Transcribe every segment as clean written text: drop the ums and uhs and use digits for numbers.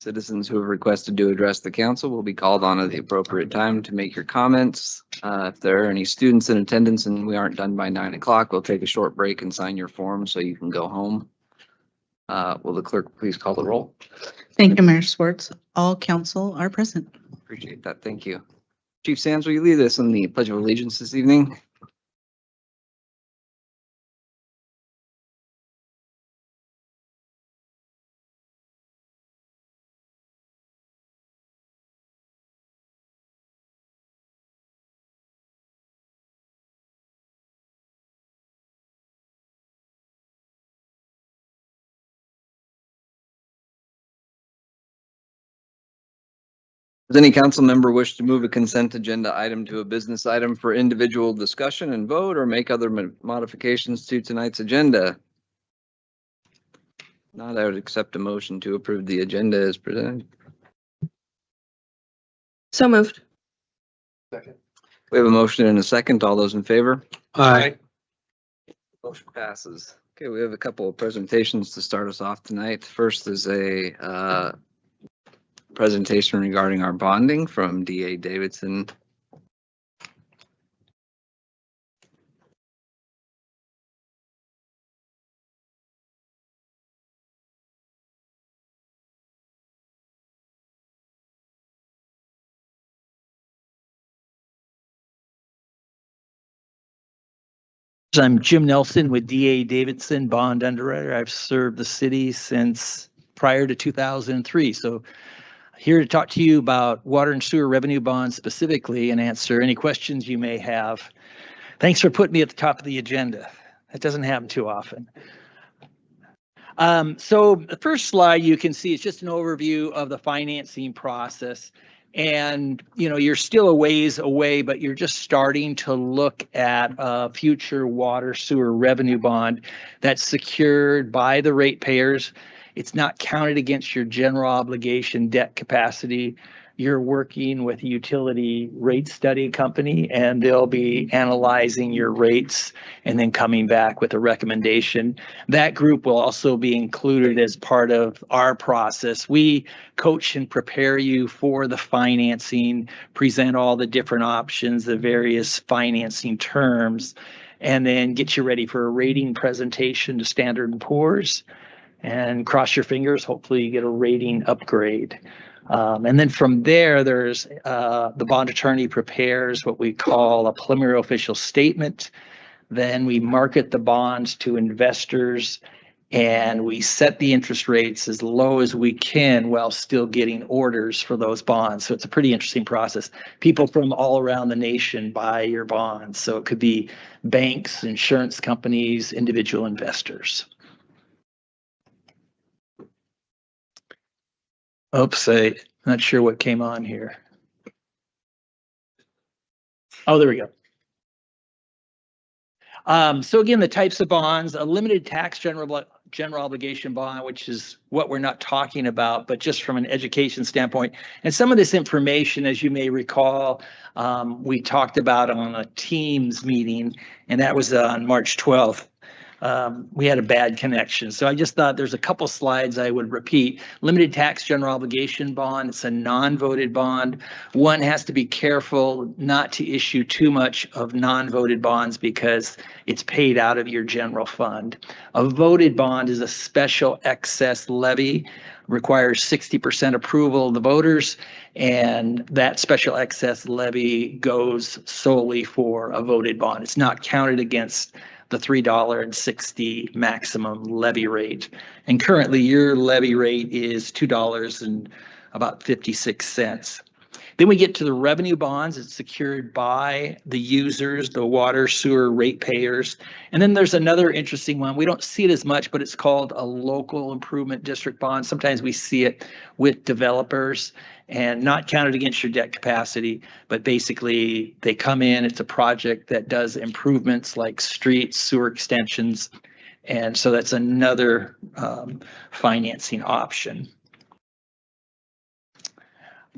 Citizens who have requested to address the council will be called on at the appropriate time to make your comments. If there are any students in attendance and we aren't done by 9 o'clock, we'll take a short break and sign your form so you can go home. Will the clerk please call the roll? Thank you, Mayor Schwartz. All council are present. Appreciate that. Thank you. Chief Sands, will you lead us in the Pledge of Allegiance this evening? Does any council member wish to move a consent agenda item to a business item for individual discussion and vote, or make other modifications to tonight's agenda? Not, I would accept a motion to approve the agenda as presented. So moved. Second. We have a motion and a second. All those in favor? Aye. Motion passes. Okay, we have a couple of presentations to start us off tonight. First is a presentation regarding our bonding from DA Davidson. I'm Jim Nelson with DA Davidson, bond underwriter. I've served the city since prior to 2003. So here to talk to you about water and sewer revenue bonds specifically and answer any questions you may have. Thanks for putting me at the top of the agenda. That doesn't happen too often. So the first slide you can see is just an overview of the financing process. And, you know, you're still a ways away, but you're just starting to look at a future water sewer revenue bond that's secured by the ratepayers. It's not counted against your general obligation debt capacity. You're working with a utility rate study company, and they'll be analyzing your rates and then coming back with a recommendation. That group will also be included as part of our process. We coach and prepare you for the financing, present all the different options, the various financing terms, and then get you ready for a rating presentation to Standard & Poor's. And cross your fingers, hopefully you get a rating upgrade. And then from there, there's the bond attorney prepares what we call a preliminary official statement. Then we market the bonds to investors and we set the interest rates as low as we can while still getting orders for those bonds. So it's a pretty interesting process. People from all around the nation buy your bonds. So it could be banks, insurance companies, individual investors. Oops, I'm not sure what came on here. Oh, there we go. So again, the types of bonds, a limited tax general obligation bond, which is what we're not talking about, but just from an education standpoint. And some of this information, as you may recall, we talked about on a Teams meeting, and that was on March 12th. We had a bad connection. So I just thought there's a couple slides I would repeat. Limited tax general obligation bond, it's a non-voted bond. One has to be careful not to issue too much of non-voted bonds because it's paid out of your general fund. A voted bond is a special excess levy, requires 60% approval of the voters, and that special excess levy goes solely for a voted bond. It's not counted against the $3.60 maximum levy rate. And currently your levy rate is $2.56. Then we get to the revenue bonds. It's secured by the users, the water, sewer ratepayers. And then there's another interesting one. We don't see it as much, but it's called a local improvement district bond. Sometimes we see it with developers and not counted against your debt capacity, but basically they come in, it's a project that does improvements like streets, sewer extensions. And so that's another financing option.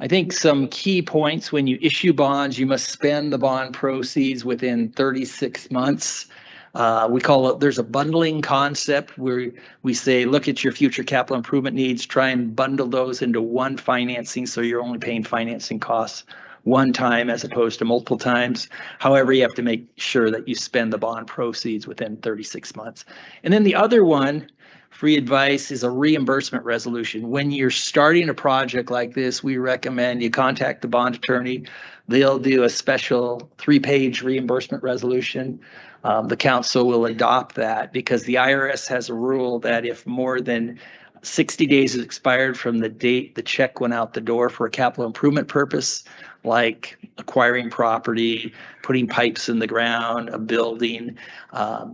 I think some key points: when you issue bonds, you must spend the bond proceeds within 36 months. We call it, there's a bundling concept where we say, look at your future capital improvement needs, try and bundle those into one financing so you're only paying financing costs one time as opposed to multiple times. However, you have to make sure that you spend the bond proceeds within 36 months. And then the other one, free advice, is a reimbursement resolution. When you're starting a project like this, we recommend you contact the bond attorney. They'll do a special 3-page reimbursement resolution. The council will adopt that because the IRS has a rule that if more than 60 days is expired from the date the check went out the door for a capital improvement purpose, like acquiring property, putting pipes in the ground, a building.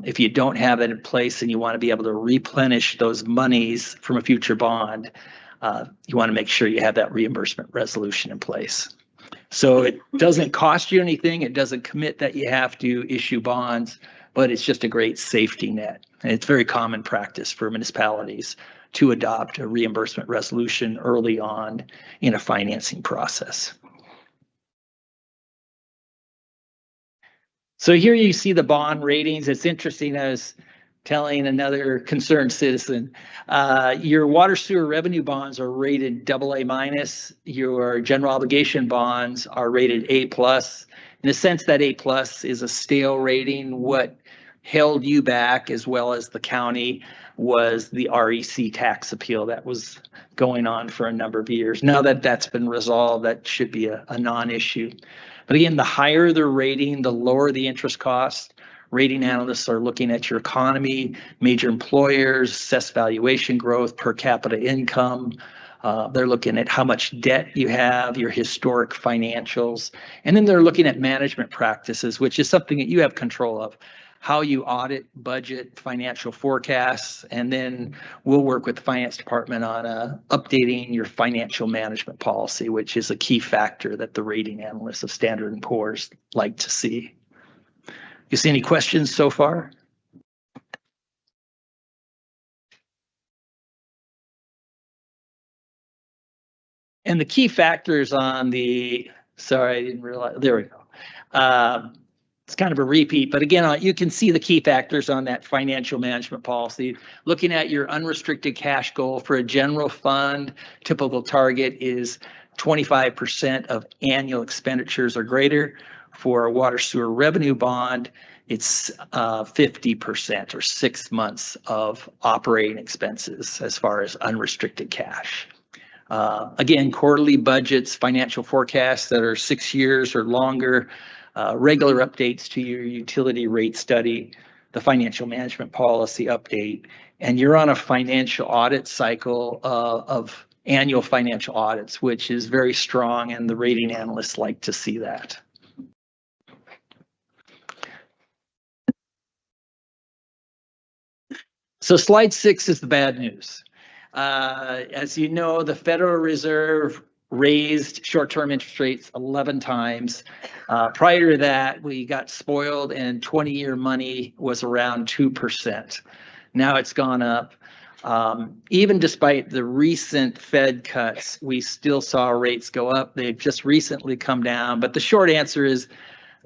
If you don't have that in place and you want to be able to replenish those monies from a future bond, you want to make sure you have that reimbursement resolution in place. So it doesn't cost you anything. It doesn't commit that you have to issue bonds, but it's just a great safety net. And it's very common practice for municipalities to adopt a reimbursement resolution early on in a financing process. So here you see the bond ratings. It's interesting. I was telling another concerned citizen, your water sewer revenue bonds are rated AA-. Your general obligation bonds are rated A+. In a sense, that A+ is a stale rating. What held you back, as well as the county, was the REC tax appeal that was going on for a number of years. Now that that's been resolved, that should be a non-issue. But again, the higher the rating, the lower the interest cost. Rating analysts are looking at your economy, major employers, assessed valuation growth, per capita income. They're looking at how much debt you have, your historic financials, and then they're looking at management practices, which is something that you have control of. How you audit, budget, financial forecasts, and then we'll work with the finance department on updating your financial management policy, which is a key factor that the rating analysts of Standard & Poor's like to see. You see any questions so far? And the key factors on the, sorry, I didn't realize, there we go. It's kind of a repeat, but again, you can see the key factors on that financial management policy. Looking at your unrestricted cash goal for a general fund, typical target is 25% of annual expenditures or greater. For a water sewer revenue bond, it's 50% or 6 months of operating expenses as far as unrestricted cash. Again, quarterly budgets, financial forecasts that are 6 years or longer, regular updates to your utility rate study, the financial management policy update, and you're on a financial audit cycle of annual financial audits, which is very strong, and the rating analysts like to see that. So slide 6 is the bad news. As you know, the Federal Reserve raised short-term interest rates 11 times. Prior to that, we got spoiled and 20-year money was around 2%. Now it's gone up. Even despite the recent Fed cuts, we still saw rates go up. They've just recently come down, but the short answer is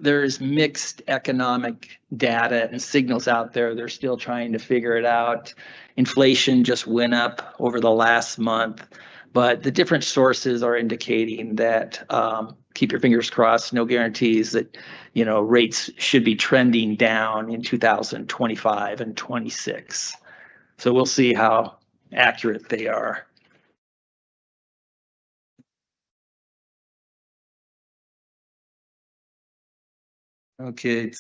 there's mixed economic data and signals out there. They're still trying to figure it out. Inflation just went up over the last month, but the different sources are indicating that, keep your fingers crossed, no guarantees that, you know, rates should be trending down in 2025 and 26. So we'll see how accurate they are. Okay.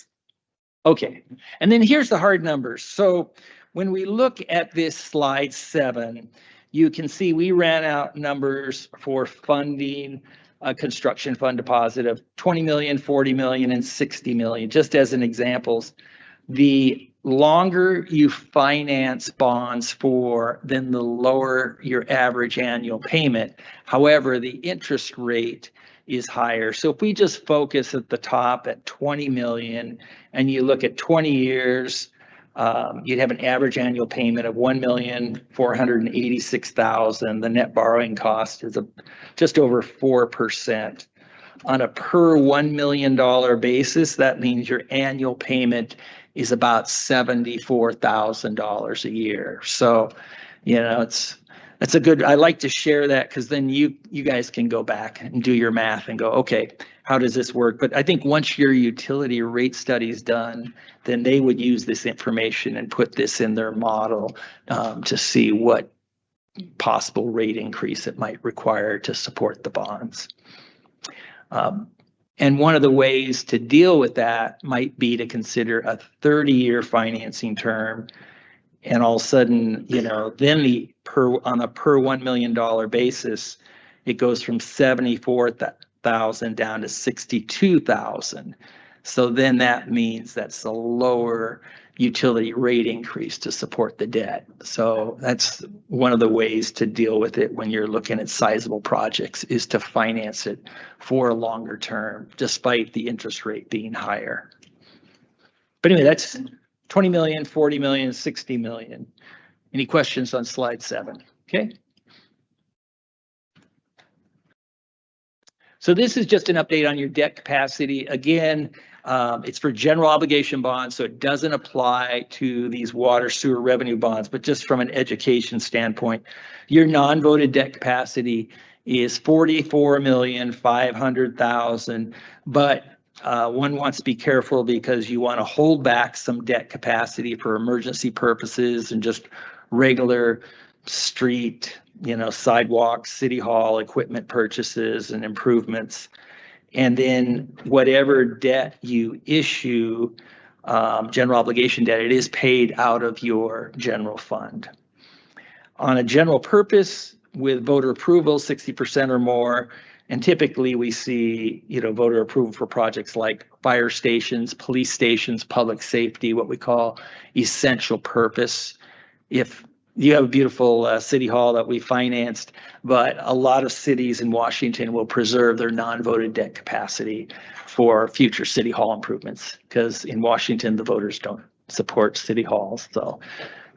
Okay. And then here's the hard numbers. So when we look at this slide 7, you can see we ran out numbers for funding a construction fund deposit of 20 million, 40 million, and 60 million, just as an examples. The longer you finance bonds for, then the lower your average annual payment. However, the interest rate is higher. So if we just focus at the top at 20 million and you look at 20 years, you'd have an average annual payment of 1,486,000. The net borrowing cost is just over 4%. On a per $1 million basis, that means your annual payment is about $74,000 a year. So, it's a good, I like to share that because then you guys can go back and do your math and go, okay, how does this work? But I think once your utility rate study is done, then they would use this information and put this in their model to see what possible rate increase it might require to support the bonds. And one of the ways to deal with that might be to consider a 30-year financing term. And all of a sudden, then on a per $1 million basis, it goes from 74,000 down to 62,000. So then that means that's a lower utility rate increase to support the debt. So that's one of the ways to deal with it when you're looking at sizable projects, is to finance it for a longer term, despite the interest rate being higher. But anyway, that's 20 million, 40 million, 60 million. Any questions on slide 7? Okay. So this is just an update on your debt capacity. Again, it's for general obligation bonds, so it doesn't apply to these water sewer revenue bonds, but just from an education standpoint, your non-voted debt capacity is 44,500,000, but one wants to be careful because you want to hold back some debt capacity for emergency purposes and just regular street, sidewalk, city hall equipment purchases and improvements. And then whatever debt you issue, general obligation debt, it is paid out of your general fund. On a general purpose with voter approval, 60% or more, and typically we see, voter approval for projects like fire stations, police stations, public safety, what we call essential purpose. If you have a beautiful city hall that we financed, but a lot of cities in Washington will preserve their non-voted debt capacity for future city hall improvements, because in Washington, the voters don't support city halls. So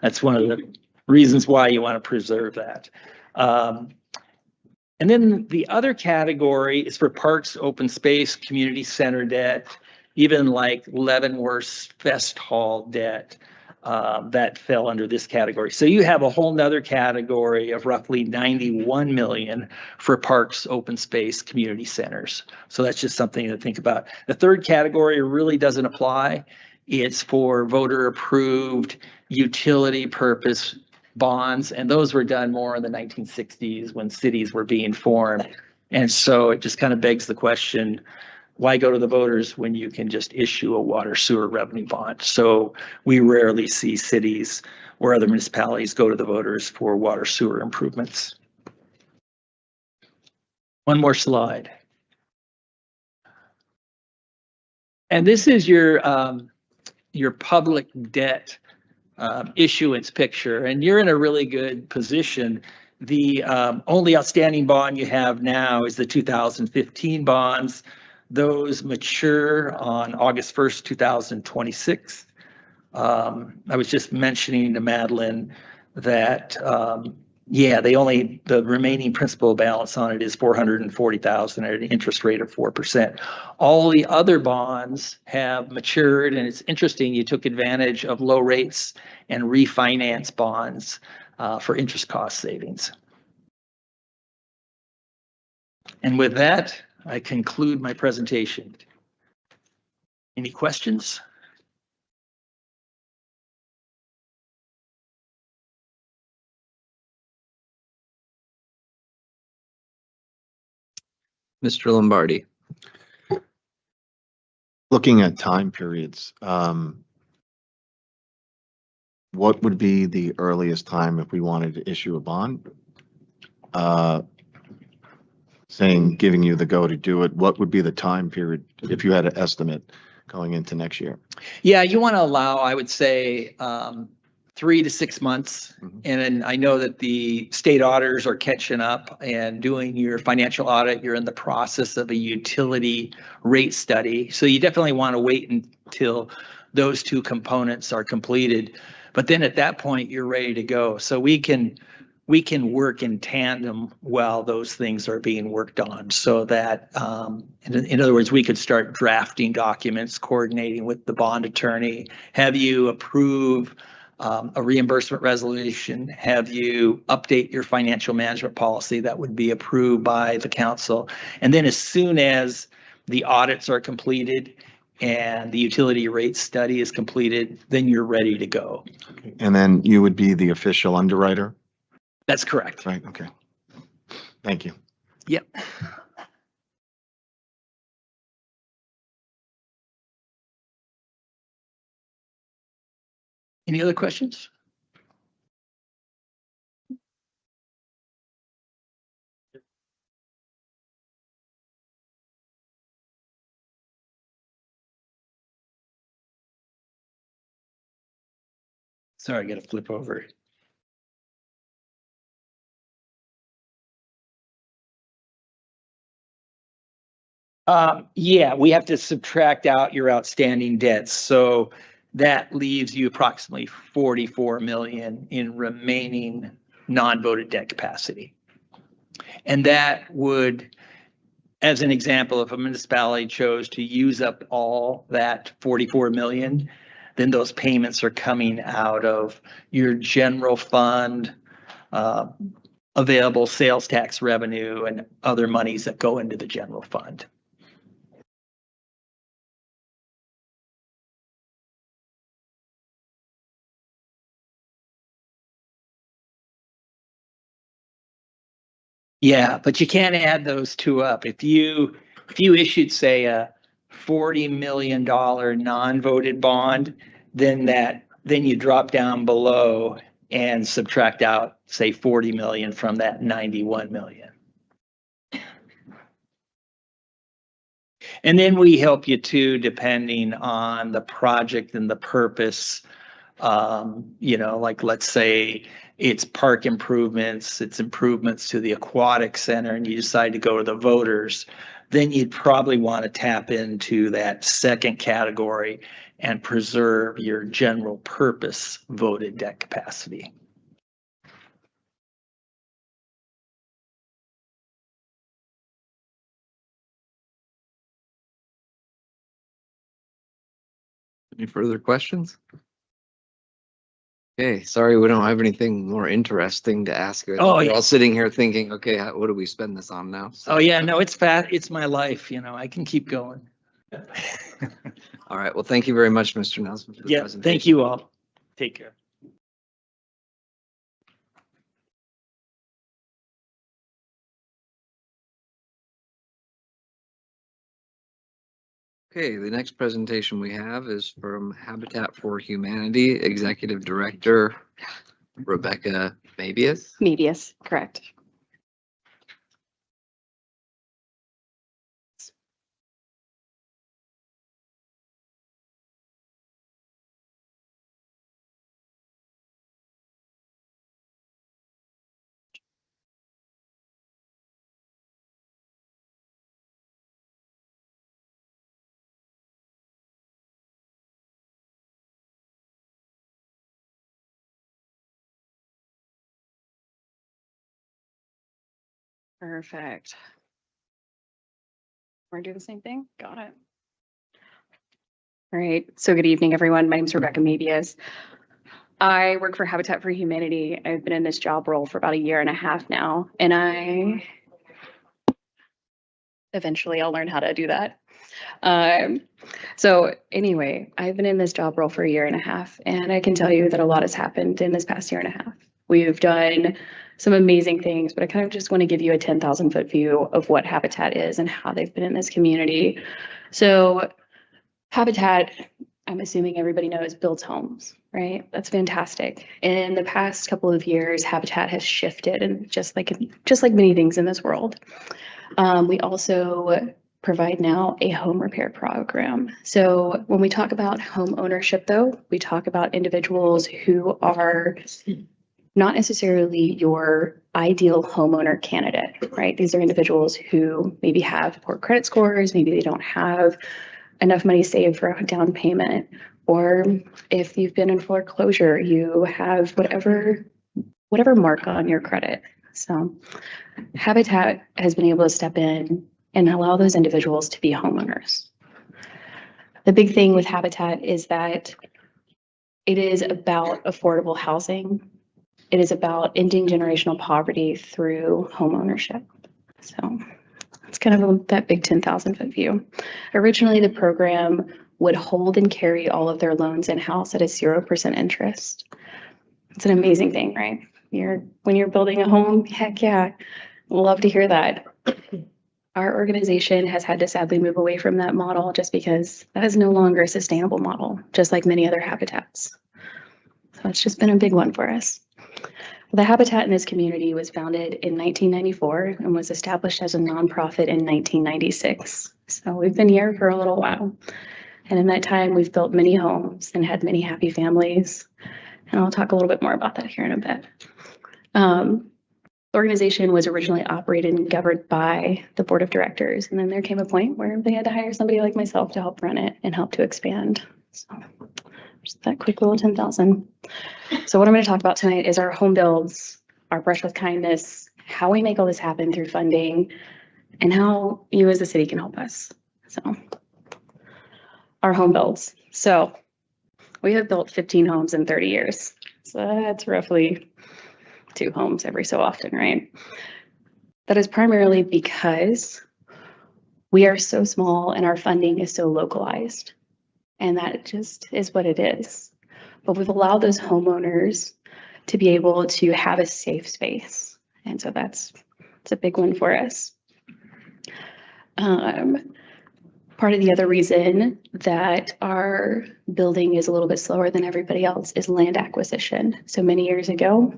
that's one of the reasons why you want to preserve that. And then the other category is for parks, open space, community center debt, even like Leavenworth Fest Hall debt that fell under this category. So you have a whole nother category of roughly 91 million for parks, open space, community centers. So that's just something to think about. The third category really doesn't apply. It's for voter approved utility purpose bonds, and those were done more in the 1960s when cities were being formed. And so it just kind of begs the question, why go to the voters when you can just issue a water sewer revenue bond? So we rarely see cities or other municipalities go to the voters for water sewer improvements. One more slide. And this is your public debt issuance picture, and you're in a really good position. The only outstanding bond you have now is the 2015 bonds. Those mature on August 1st, 2026. I was just mentioning to Madeline that, the remaining principal balance on it is $440,000 at an interest rate of 4%. All the other bonds have matured, and it's interesting, you took advantage of low rates and refinance bonds for interest cost savings. And with that, I conclude my presentation. Any questions? Mr. Lombardi. Looking at time periods, what would be the earliest time if we wanted to issue a bond? Giving you the go to do it, what would be the time period if you had an estimate going into next year? Yeah, you want to allow, I would say, 3 to 6 months. Mhm. And I know that the state auditors are catching up and doing your financial audit. You're in the process of a utility rate study. So you definitely want to wait until those two components are completed. But then at that point, you're ready to go. So we can we can work in tandem while those things are being worked on, so that, in other words, we could start drafting documents, coordinating with the bond attorney, have you approve a reimbursement resolution, have you update your financial management policy that would be approved by the council. And then as soon as the audits are completed and the utility rate study is completed, then you're ready to go. And then you would be the official underwriter, That's correct. right? Okay. Thank you. Yep. Any other questions? Sorry, I got to flip over. Yeah, we have to subtract out your outstanding debts. So that leaves you approximately 44 million in remaining non-voted debt capacity. And that would, as an example, if a municipality chose to use up all that 44 million, then those payments are coming out of your general fund, available sales tax revenue, and other monies that go into the general fund. Yeah, but you can't add those two up. If you issued, say, a $40 million non-voted bond, then you drop down below and subtract out, say, 40 million from that 91 million. And then we help you too, depending on the project and the purpose. Like, let's say it's park improvements, it's improvements to the aquatic center, and you decide to go to the voters, then you'd probably want to tap into that second category and preserve your general purpose voted debt capacity. Any further questions? Okay, sorry, we don't have anything more interesting to ask. Oh, We're yeah. all sitting here thinking, okay, what do we spend this on now? So- Oh, yeah, no, it's my life, I can keep going. All right, well, thank you very much, Mr. Nelson, for the Yeah, presentation. thank you all. Take care. Okay, the next presentation we have is from Habitat for Humanity Executive Director Rebecca Mabius. Medius, correct. Perfect. We're gonna do the same thing? Got it. All right, so good evening, everyone. My name is Rebecca Mabius. I work for Habitat for Humanity. I've been in this job role for about 1.5 years now, and eventually I'll learn how to do that. So anyway, I've been in this job role for 1.5 years, and I can tell you that a lot has happened in this past 1.5 years. We've done some amazing things, but I kind of just want to give you a 10,000-foot view of what Habitat is and how they've been in this community. So Habitat, I'm assuming everybody knows, builds homes, right? That's fantastic. In the past couple of years, Habitat has shifted, and just like many things in this world. We also provide now a home repair program. So when we talk about home ownership, though, we talk about individuals who are not necessarily your ideal homeowner candidate, right? These are individuals who maybe have poor credit scores, maybe they don't have enough money saved for a down payment, or if you've been in foreclosure, you have whatever whatever mark on your credit. So Habitat has been able to step in and allow those individuals to be homeowners. The big thing with Habitat is that it is about affordable housing. It is about ending generational poverty through homeownership. So it's kind of that big 10,000-foot view. Originally, the program would hold and carry all of their loans in-house at a 0% interest. It's an amazing thing, right? When you're building a home, heck yeah, love to hear that. Our organization has had to sadly move away from that model just because that is no longer a sustainable model, just like many other habitats. So it's just been a big one for us. The Habitat in this community was founded in 1994 and was established as a nonprofit in 1996. So we've been here for a little while. And in that time, we've built many homes and had many happy families. And I'll talk a little bit more about that here in a bit. The organization was originally operated and governed by the board of directors. And then there came a point where they had to hire somebody like myself to help run it and help to expand. So just that quick little 10,000. So what I'm going to talk about tonight is our home builds, our Brush with Kindness, how we make all this happen through funding, and how you as a city can help us. So our home builds. So we have built 15 homes in 30 years. So that's roughly 2 homes every so often, right? That is primarily because we are so small and our funding is so localized. And that just is what it is. But we've allowed those homeowners to be able to have a safe space. And so it's a big one for us. Part of the other reason that our building is a little bit slower than everybody else is land acquisition. So many years ago,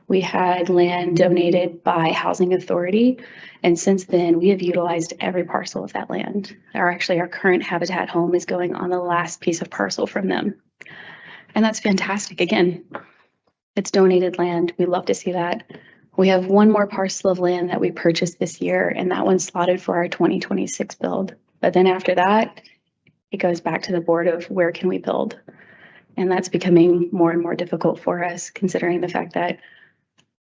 we had land donated by Housing Authority. And since then, we have utilized every parcel of that land. Our current Habitat home is going on the last piece of parcel from them. And that's fantastic. Again, it's donated land. We love to see that. We have one more parcel of land that we purchased this year, and that one's slotted for our 2026 build. But then after that, it goes back to the board of where can we build? And that's becoming more and more difficult for us, considering the fact that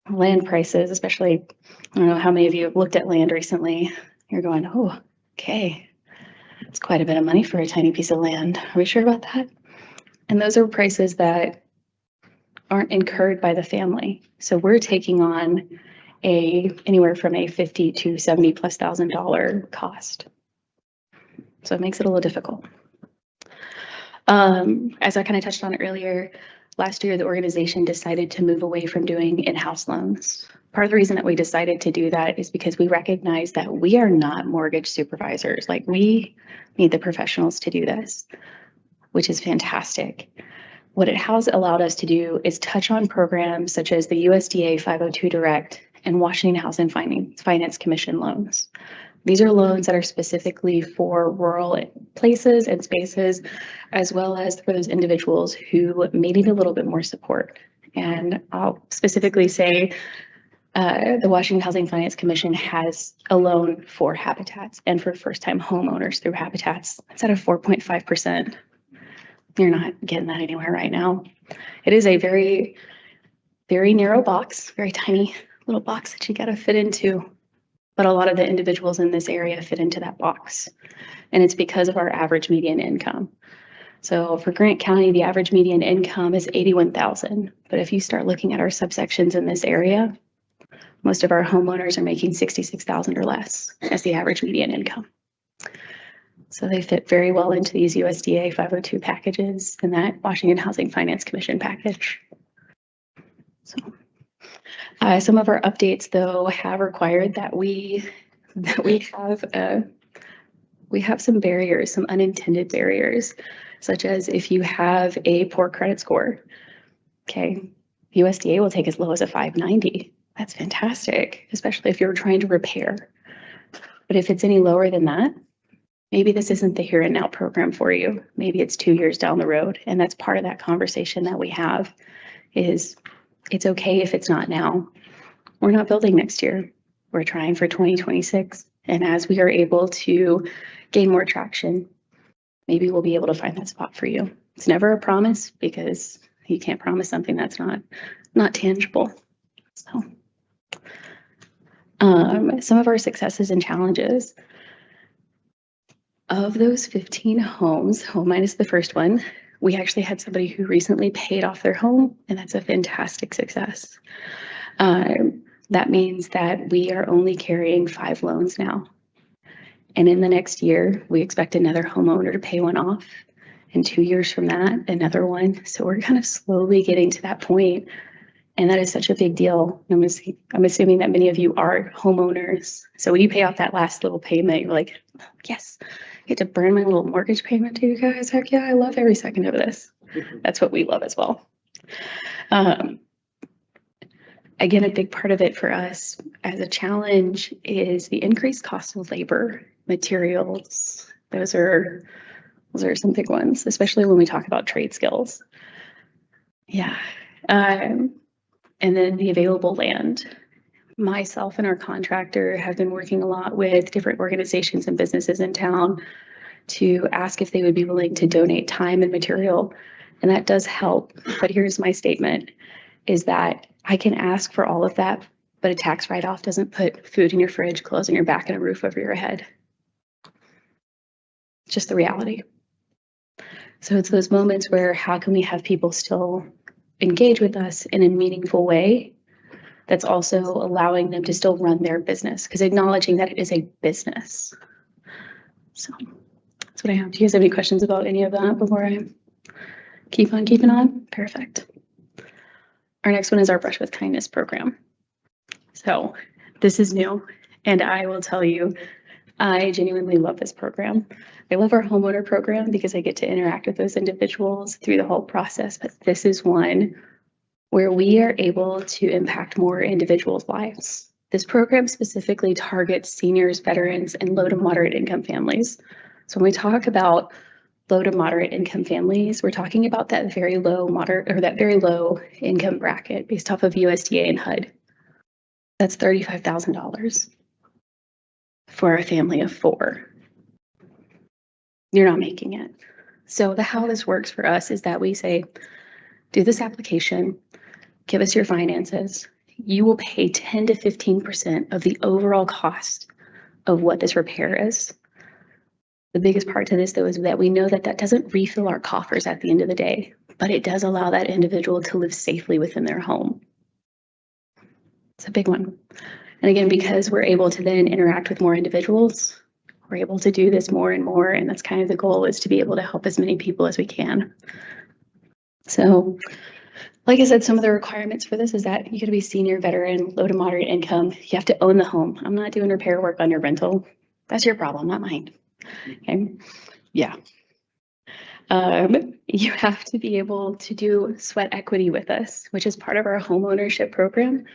land prices, especially, I don't know how many of you have looked at land recently. You're going, oh, okay, it's quite a bit of money for a tiny piece of land. Are we sure about that? And those are prices that aren't incurred by the family. So we're taking on anywhere from a $50,000 to $70,000+ cost. So it makes it a little difficult. As I kind of touched on earlier, last year, the organization decided to move away from doing in-house loans. Part of the reason that we decided to do that is because we recognize that we are not mortgage supervisors. Like, we need the professionals to do this, which is fantastic. What it has allowed us to do is touch on programs such as the USDA 502 Direct and Washington Housing Finance Commission loans. These are loans that are specifically for rural places and spaces, as well as for those individuals who may need a little bit more support. And I'll specifically say the Washington Housing Finance Commission has a loan for Habitats and for first-time homeowners through Habitats. It's at a 4.5%. You're not getting that anywhere right now. It is a very, very narrow box, very tiny little box that you got to fit into. But a lot of the individuals in this area fit into that box. And it's because of our average median income. So for Grant County, the average median income is $81,000. But if you start looking at our subsections in this area, most of our homeowners are making $66,000 or less as the average median income. So they fit very well into these USDA 502 packages and that Washington Housing Finance Commission package. So some of our updates, though, have required that we have some barriers, some unintended barriers, such as if you have a poor credit score. Okay, USDA will take as low as a 590. That's fantastic, especially if you're trying to repair. But if it's any lower than that, maybe this isn't the here and now program for you. Maybe it's 2 years down the road. And that's part of that conversation that we have is it's okay if it's not now. We're not building next year. We're trying for 2026. And as we are able to gain more traction, maybe we'll be able to find that spot for you. It's never a promise because you can't promise something that's not tangible. So, some of our successes and challenges. Of those 15 homes, home minus the first one, we actually had somebody who recently paid off their home, and that's a fantastic success. That means that we are only carrying 5 loans now. And in the next year, we expect another homeowner to pay one off. And 2 years from that, another one. So we're kind of slowly getting to that point. And that is such a big deal. I'm assuming that many of you are homeowners. So when you pay off that last little payment, you're like, yes, I get to burn my little mortgage payment to you guys. Heck yeah, I love every second of this. That's what we love as well. Again, a big part of it for us as a challenge is the increased cost of labor, materials. Those are some big ones, especially when we talk about trade skills. Yeah. And then the available land. Myself and our contractor have been working a lot with different organizations and businesses in town to ask if they would be willing to donate time and material. And that does help. But here's my statement, is that I can ask for all of that, but a tax write-off doesn't put food in your fridge, clothes on your back, and a roof over your head. It's just the reality. So it's those moments where how can we have people still engage with us in a meaningful way that's also allowing them to still run their business, because acknowledging that it is a business. So that's what I have. Do you guys have any questions about any of that before I keep on keeping on? Perfect. Our next one is our Brush with Kindness program. So this is new, and I will tell you, I genuinely love this program. I love our homeowner program because I get to interact with those individuals through the whole process, but this is one where we are able to impact more individuals' lives. This program specifically targets seniors, veterans, and low to moderate income families. So when we talk about low to moderate income families, we're talking about that very low income bracket based off of USDA and HUD. That's $35,000 for a family of 4. You're not making it. So how this works for us is that we say, do this application, give us your finances. You will pay 10 to 15% of the overall cost of what this repair is. The biggest part to this, though, is that we know that that doesn't refill our coffers at the end of the day, but it does allow that individual to live safely within their home. It's a big one. And again, because we're able to then interact with more individuals, we're able to do this more and more. And that's kind of the goal, is to be able to help as many people as we can. So, like I said, some of the requirements for this is that you got to be senior, veteran, low to moderate income. You have to own the home. I'm not doing repair work on your rental. That's your problem, not mine. Okay. Yeah. You have to be able to do sweat equity with us, which is part of our home ownership program.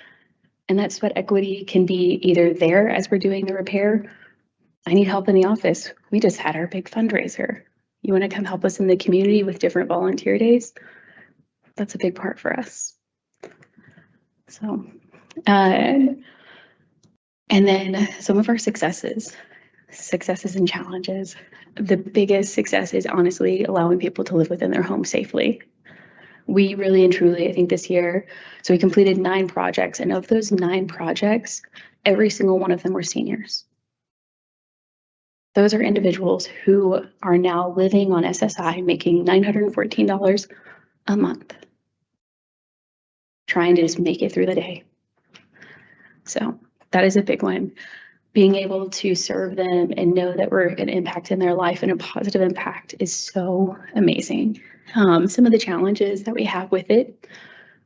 And that sweat equity can be either there as we're doing the repair. I need help in the office. We just had our big fundraiser. You want to come help us in the community with different volunteer days? That's a big part for us. So, and then some of our successes and challenges. The biggest success is honestly allowing people to live within their home safely. We really and truly, I think this year, so we completed 9 projects, and of those 9 projects, every single one of them were seniors. Those are individuals who are now living on SSI, making $914 a month, trying to just make it through the day. So that is a big one. Being able to serve them and know that we're an impact in their life and a positive impact is so amazing. Some of the challenges that we have with it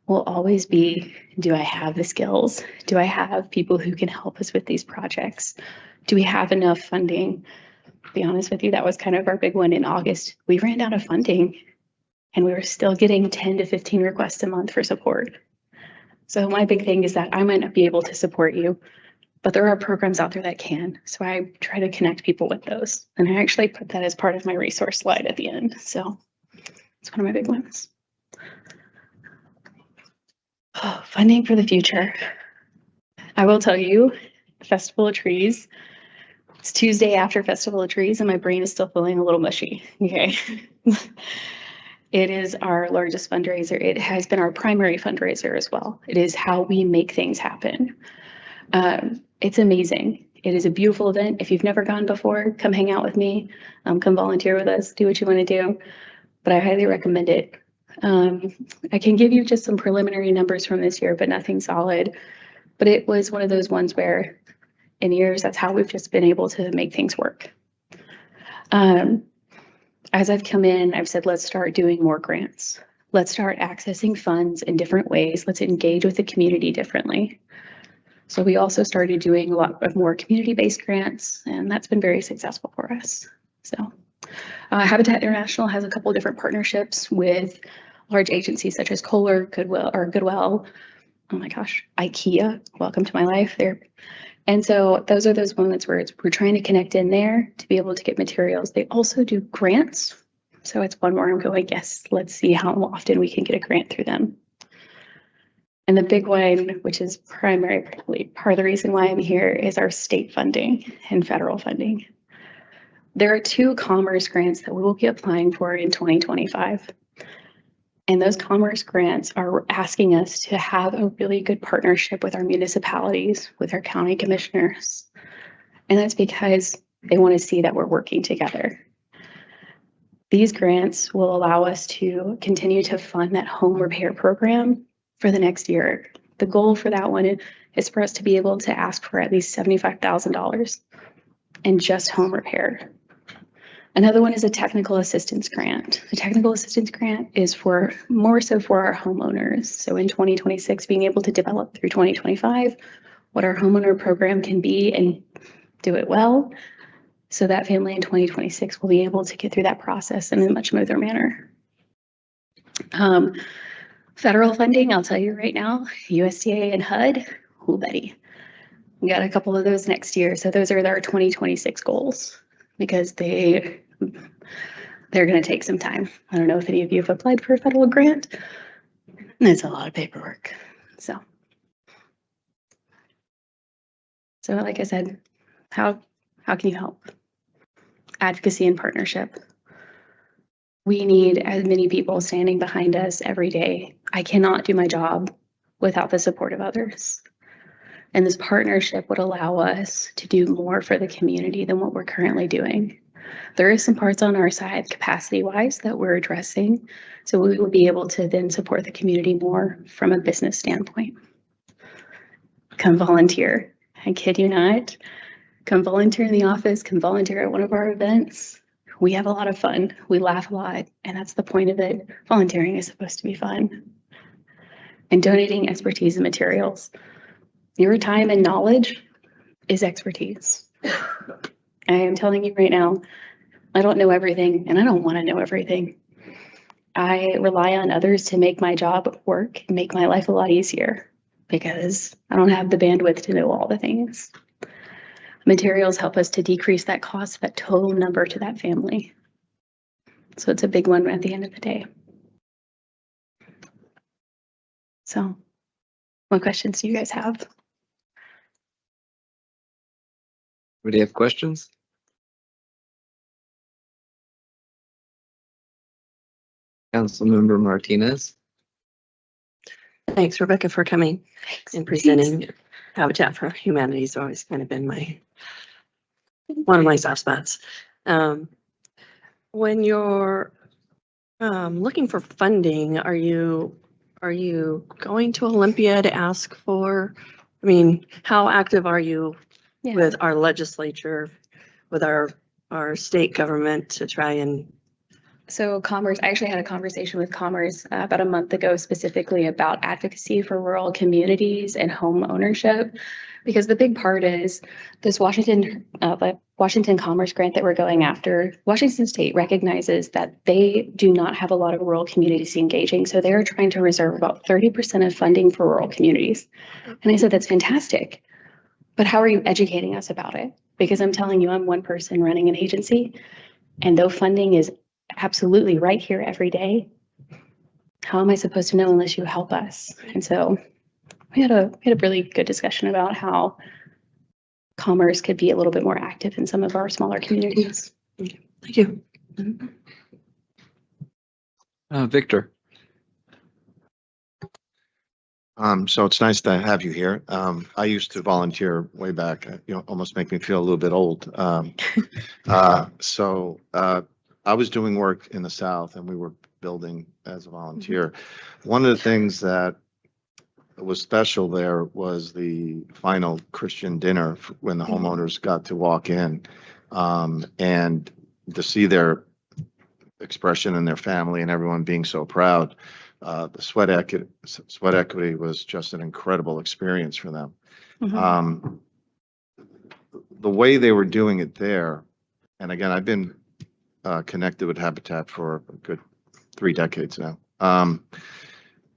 will always be, do I have the skills? Do I have people who can help us with these projects? Do we have enough funding? To be honest with you, that was kind of our big one in August. We ran out of funding and we were still getting 10 to 15 requests a month for support. So my big thing is that I might not be able to support you, but there are programs out there that can. So I try to connect people with those. And I actually put that as part of my resource slide at the end. So it's one of my big ones. Oh, funding for the future. I will tell you, Festival of Trees. It's Tuesday after Festival of Trees and my brain is still feeling a little mushy. Okay. It is our largest fundraiser. It has been our primary fundraiser as well. It is how we make things happen. It's amazing. It is a beautiful event. If you've never gone before, come hang out with me. Come volunteer with us, do what you want to do. But I highly recommend it. I can give you just some preliminary numbers from this year, but nothing solid. But it was one of those ones where in years, that's how we've just been able to make things work. As I've come in, I've said, let's start doing more grants. Let's start accessing funds in different ways. Let's engage with the community differently. So we also started doing a lot of more community-based grants, and that's been very successful for us. So Habitat International has a couple of different partnerships with large agencies such as Kohler, Goodwell, oh my gosh, IKEA, welcome to my life there. And so those are those moments where we're trying to connect in there to be able to get materials. They also do grants. So it's one more I'm going, yes, let's see how often we can get a grant through them. And the big one, which is primarily part of the reason why I'm here, is our state funding and federal funding. There are 2 commerce grants that we will be applying for in 2025. And those commerce grants are asking us to have a really good partnership with our municipalities, with our county commissioners. And that's because they want to see that we're working together. These grants will allow us to continue to fund that home repair program for the next year. The goal for that one is for us to be able to ask for at least $75,000 in just home repair. Another one is a technical assistance grant. The technical assistance grant is for more so for our homeowners. So in 2026, being able to develop through 2025 what our homeowner program can be and do it well. So that family in 2026 will be able to get through that process in a much smoother manner. Federal funding, I'll tell you right now, USDA and HUD, ooh, buddy. We got a couple of those next year. So those are our 2026 goals because they're going to take some time. I don't know if any of you have applied for a federal grant. It's a lot of paperwork. So like I said, how can you help? Advocacy and partnership. We need as many people standing behind us every day. I cannot do my job without the support of others. And this partnership would allow us to do more for the community than what we're currently doing. There is some parts on our side capacity-wise that we're addressing. So we will be able to then support the community more from a business standpoint. Come volunteer. I kid you not. Come volunteer in the office, come volunteer at one of our events. We have a lot of fun. We laugh a lot, and that's the point of it. Volunteering is supposed to be fun. And donating expertise and materials. Your time and knowledge is expertise. I am telling you right now, I don't know everything, and I don't want to know everything. I rely on others to make my job work and make my life a lot easier because I don't have the bandwidth to know all the things. Materials help us to decrease that cost, that total number to that family. So it's a big one at the end of the day. So what questions do you guys have? Anybody have questions? Councilmember Martinez. Thanks, Rebecca, for coming and presenting. Habitat for Humanity has always kind of been one of my soft spots. When you're looking for funding, are you going to Olympia to ask for? I mean, how active are you with our legislature, with our state government to try and? So Commerce, I actually had a conversation with Commerce about a month ago specifically about advocacy for rural communities and home ownership, because the big part is this Washington Commerce grant that we're going after. Washington State recognizes that they do not have a lot of rural communities engaging, so they're trying to reserve about 30% of funding for rural communities. And I said, that's fantastic, but how are you educating us about it? Because I'm telling you, I'm one person running an agency, and though funding is absolutely right here every day, how am I supposed to know unless you help us? And so we had a really good discussion about how Commerce could be a little bit more active in some of our smaller communities. Thank you. Victor. So it's nice to have you here. I used to volunteer way back, almost make me feel a little bit old. I was doing work in the South and we were building as a volunteer. One of the things that was special there was the final Christian dinner when the homeowners got to walk in, and to see their expression and their family and everyone being so proud. The sweat equity was just an incredible experience for them. The way they were doing it there, and again, I've been connected with Habitat for a good 3 decades now.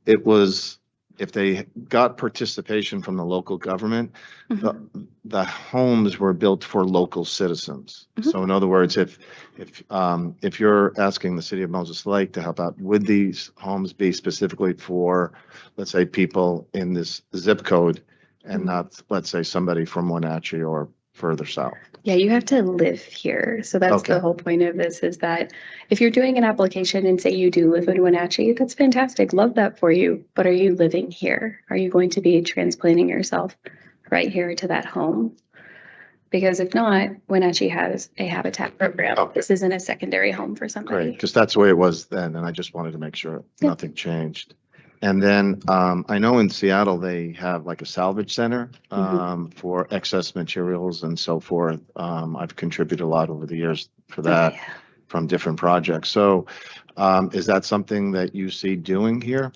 It was, if they got participation from the local government, the homes were built for local citizens. So in other words, if you're asking the city of Moses Lake to help out, would these homes be specifically for, let's say, people in this zip code and not, let's say, somebody from Wenatchee or further south? Yeah, you have to live here. So that's Okay. the whole point of this, is that if you're doing an application and say you do live in Wenatchee, that's fantastic. Love that for you. But are you living here? Are you going to be transplanting yourself right here to that home? Because if not, Wenatchee has a Habitat program. Okay. This isn't a secondary home for somebody. Great, because that's the way it was then, and I just wanted to make sure Yeah. nothing changed. And then I know in Seattle, they have like a salvage center for excess materials and so forth. I've contributed a lot over the years for that Yeah. from different projects. So is that something that you see doing here?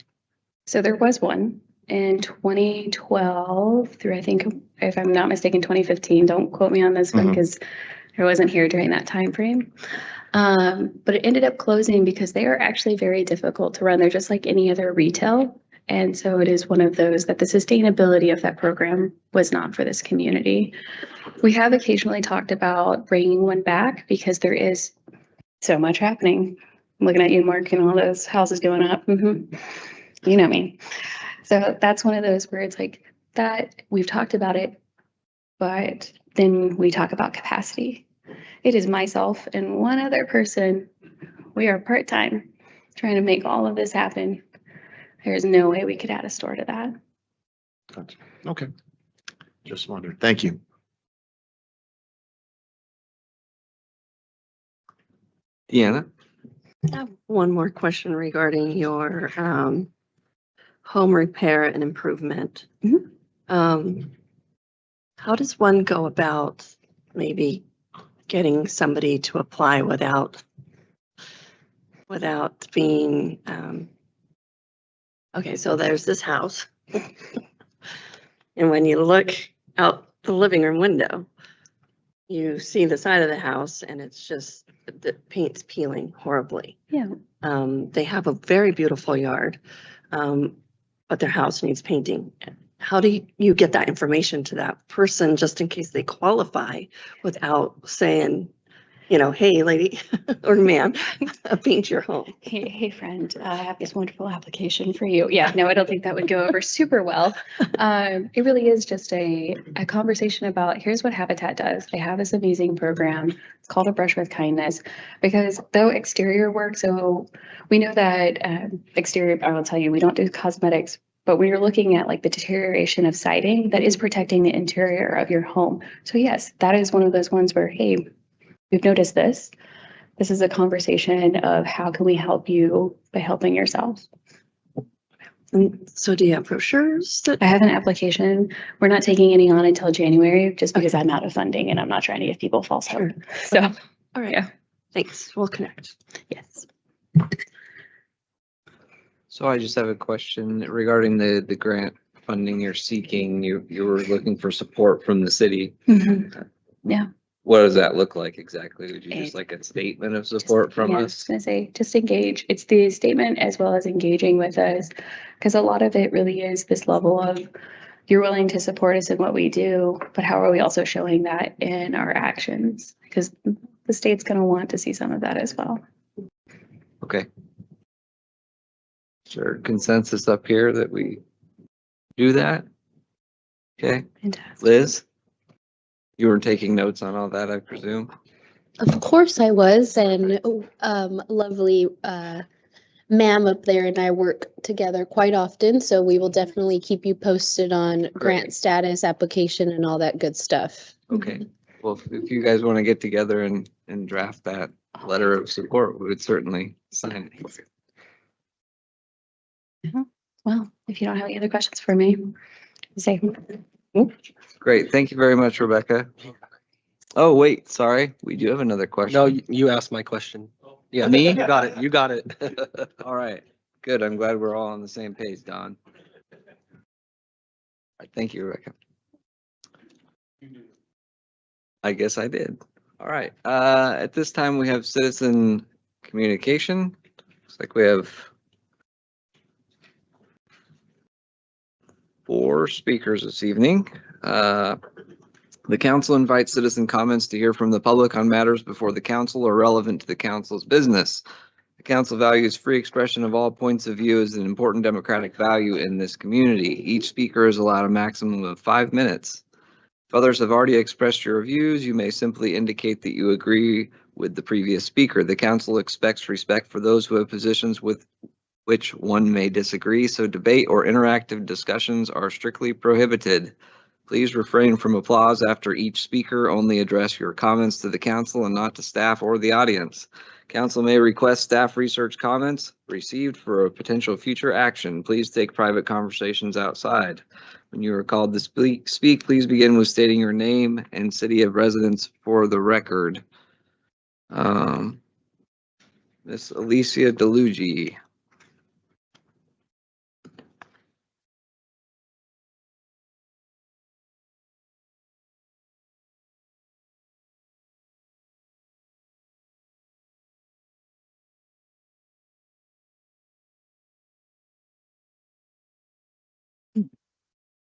So there was one in 2012 through, I think, if I'm not mistaken, 2015. Don't quote me on this one Mhm. because I wasn't here during that time frame. But it ended up closing because they are actually very difficult to run. They're just like any other retail. And so it is one of those that the sustainability of that program was not for this community. We have occasionally talked about bringing one back because there is so much happening. I'm looking at you, Mark, and all those houses going up. You know me. So that's one of those where it's like that we've talked about it, but then we talk about capacity. It is myself and one other person. We are part-time trying to make all of this happen. There's no way we could add a store to that. Gotcha. Okay. Just wondered. Thank you. Deanna? I have one more question regarding your home repair and improvement. How does one go about maybe getting somebody to apply without being, okay, so there's this house. And when you look out the living room window, you see the side of the house and it's just, the paint's peeling horribly. Yeah. They have a very beautiful yard, but their house needs painting. How do you get that information to that person just in case they qualify without saying, hey, lady or man, paint your home? Hey, friend, I have this wonderful application for you. Yeah, no, I don't think that would go over super well. It really is just a conversation about, here's what Habitat does. They have this amazing program. It's called A Brush with Kindness, because though exterior work, so we know that exterior, I will tell you, we don't do cosmetics, but when you're looking at like the deterioration of siding, that is protecting the interior of your home. So yes, that is one of those ones where, hey, we've noticed this. This is a conversation of how can we help you by helping yourself. And so do you have brochures that? I have an application. We're not taking any on until January just because I'm out of funding and I'm not trying to give people false hope. So, All right. yeah. Thanks. We'll connect. yes. So I just have a question regarding the grant funding you're seeking. You were looking for support from the city. What does that look like exactly? Would you just like a statement of support from Yeah, I was us? gonna say, just engage. It's the statement as well as engaging with us. Because a lot of it really is this level of, you're willing to support us in what we do, but how are we also showing that in our actions? Because the state's gonna want to see some of that as well. Okay. Is there consensus up here that we do that? Okay, Fantastic. Liz? You were taking notes on all that, I presume? Of course I was, and lovely ma'am up there and I work together quite often, so we will definitely keep you posted on grant status, application, and all that good stuff. Okay, well, if you guys want to get together and draft that letter of support, we would certainly sign it. Well, if you don't have any other questions for me, say. Great, thank you very much, Rebecca. Oh, wait, sorry, we do have another question. No, you asked my question. Yeah, Me? you got it. You got it. All right, good. I'm glad we're all on the same page, Don. All right, thank you, Rebecca. I guess I did. All right, at this time, we have citizen communication. Looks like we have 4 speakers this evening. The council invites citizen comments to hear from the public on matters before the council or relevant to the council's business. The council values free expression of all points of view as an important democratic value in this community. Each speaker is allowed a maximum of 5 minutes. If others have already expressed your views, you may simply indicate that you agree with the previous speaker. The council expects respect for those who have positions with which one may disagree, so debate or interactive discussions are strictly prohibited. Please refrain from applause after each speaker. Only address your comments to the council and not to staff or the audience. Council may request staff research comments received for a potential future action. Please take private conversations outside. When you are called to speak, please begin with stating your name and city of residence for the record. Miss Alicia DeLuigi.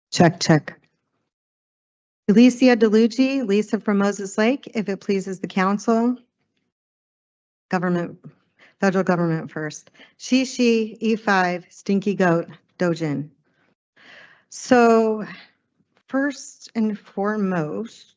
Check, check. Alicia DeLuigi, Lisa from Moses Lake, if it pleases the council. Government, federal government first. She, E5, stinky goat, Dojin. So first and foremost,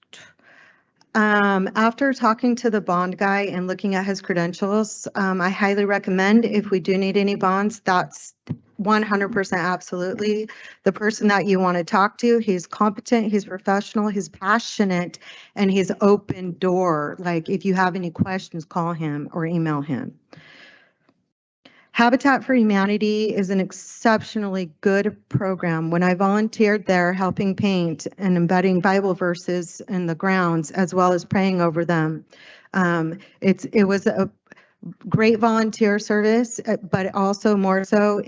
after talking to the bond guy and looking at his credentials, I highly recommend if we do need any bonds, that's 100% absolutely the person that you want to talk to. He's competent, he's professional, he's passionate, and he's open door. Like if you have any questions, call him or email him. Habitat for Humanity is an exceptionally good program. When I volunteered there helping paint and embedding Bible verses in the grounds as well as praying over them, it was a great volunteer service, but also more so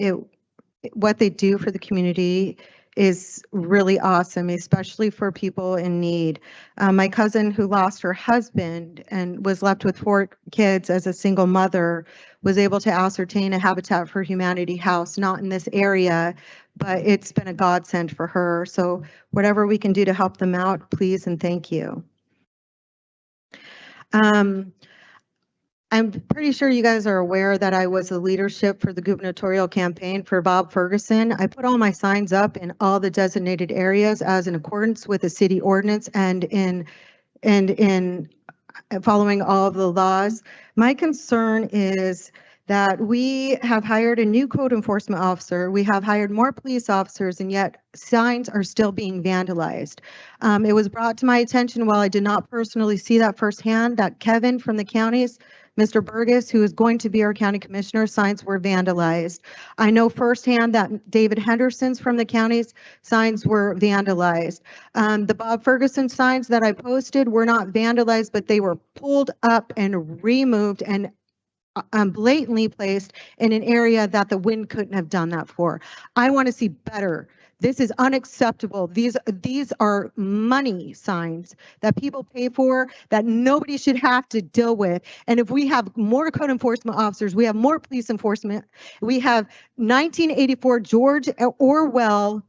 what they do for the community is really awesome, especially for people in need. My cousin who lost her husband and was left with 4 kids as a single mother was able to ascertain a Habitat for Humanity house, not in this area, but it's been a godsend for her. So whatever we can do to help them out, please and thank you. I'm pretty sure you guys are aware that I was the leadership for the gubernatorial campaign for Bob Ferguson. I put all my signs up in all the designated areas as in accordance with the city ordinance and in following all of the laws. My concern is that we have hired a new code enforcement officer. We have hired more police officers, and yet signs are still being vandalized. It was brought to my attention, while I did not personally see that firsthand, that Kevin from the counties, Mr. Burgess, who is going to be our county commissioner, signs were vandalized. I know firsthand that David Henderson's from the county's signs were vandalized. The Bob Ferguson signs that I posted were not vandalized, but they were pulled up and removed and blatantly placed in an area that the wind couldn't have done that for. I want to see better. This is unacceptable. These are money signs that people pay for that nobody should have to deal with. And if we have more code enforcement officers, we have more police enforcement, we have 1984 George Orwell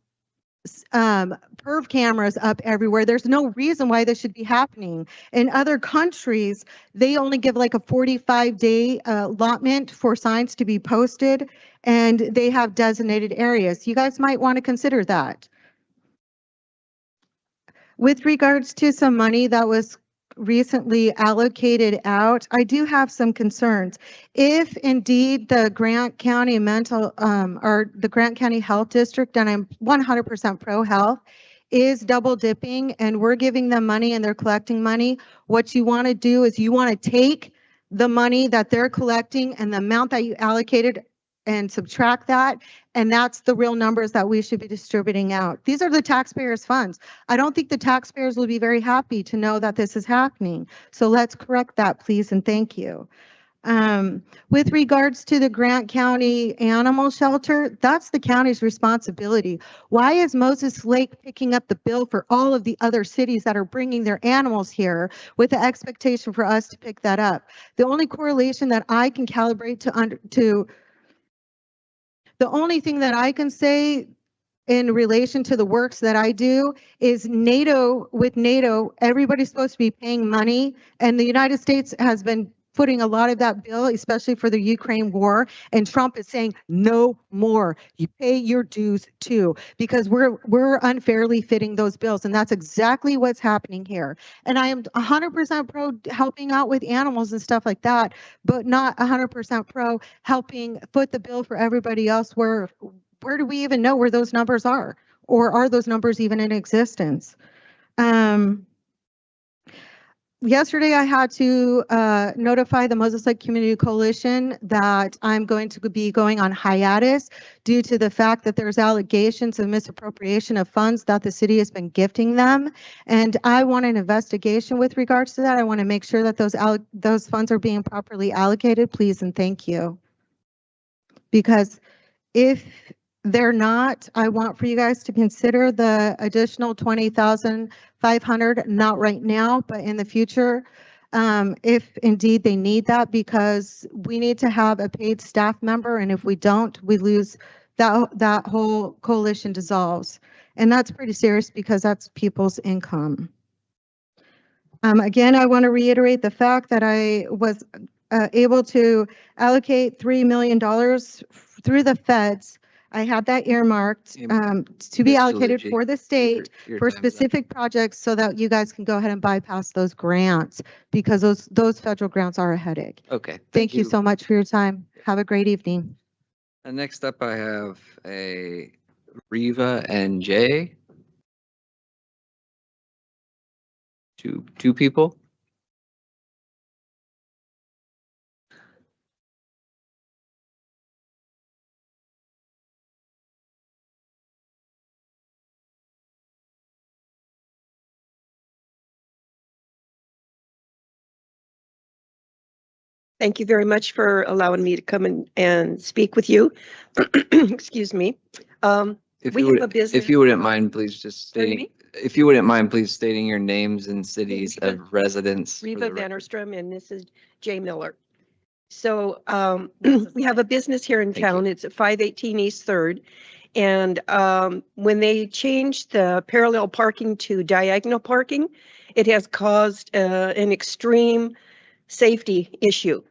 perv cameras up everywhere. There's no reason why this should be happening. In other countries, they only give like a 45-day allotment for signs to be posted, and they have designated areas. You guys might want to consider that. With regards to some money that was recently allocated out, I do have some concerns. If indeed the Grant County Mental, or the Grant County Health District, and I'm 100% pro-health, is double dipping and we're giving them money and they're collecting money, what you want to do is you want to take the money that they're collecting and the amount that you allocated and subtract that, and that's the real numbers that we should be distributing out. These are the taxpayers' funds. I don't think the taxpayers will be very happy to know that this is happening. So let's correct that, please, and thank you. With regards to the Grant County Animal Shelter, that's the county's responsibility. Why is Moses Lake picking up the bill for all of the other cities that are bringing their animals here with the expectation for us to pick that up? The only correlation that I can calibrate the only thing that I can say in relation to the works that I do is NATO, with NATO, everybody's supposed to be paying money, and the United States has been footing a lot of that bill, especially for the Ukraine war, and Trump is saying no more. You pay your dues too, because we're unfairly fitting those bills, and that's exactly what's happening here. And I am 100% pro helping out with animals and stuff like that, but not 100% pro helping foot the bill for everybody else. Where do we even know where those numbers are, or are those numbers even in existence? Yesterday, I had to notify the Moses Lake Community Coalition that I'm going to be going on hiatus due to the fact that there's allegations of misappropriation of funds that the city has been gifting them. And I want an investigation with regards to that. I want to make sure that those funds are being properly allocated, please, and thank you. Because if they're not, I want for you guys to consider the additional $20,500, not right now, but in the future, if indeed they need that, because we need to have a paid staff member, and if we don't, we lose that whole coalition dissolves. And that's pretty serious because that's people's income. Again, I want to reiterate the fact that I was able to allocate $3 million through the feds. I had that earmarked to be Ms. allocated Tolucci, for the state your for time's up. specific projects so that you guys can go ahead and bypass those grants, because those federal grants are a headache. Okay. Thank you so much for your time. Have a great evening. And next up, I have a Riva and Jay. Two people. Thank you very much for allowing me to come and speak with you. Excuse me. If We you have a would, business. if you wouldn't mind, please just Pardon stating, me? if you wouldn't mind, please stating your names and cities Riva- of residence. for Riva the record. Vannerstrom, and this is Jay Miller. So we have a business here in Thank you. town. It's at 518 East 3rd. And when they changed the parallel parking to diagonal parking, it has caused an extreme safety issue.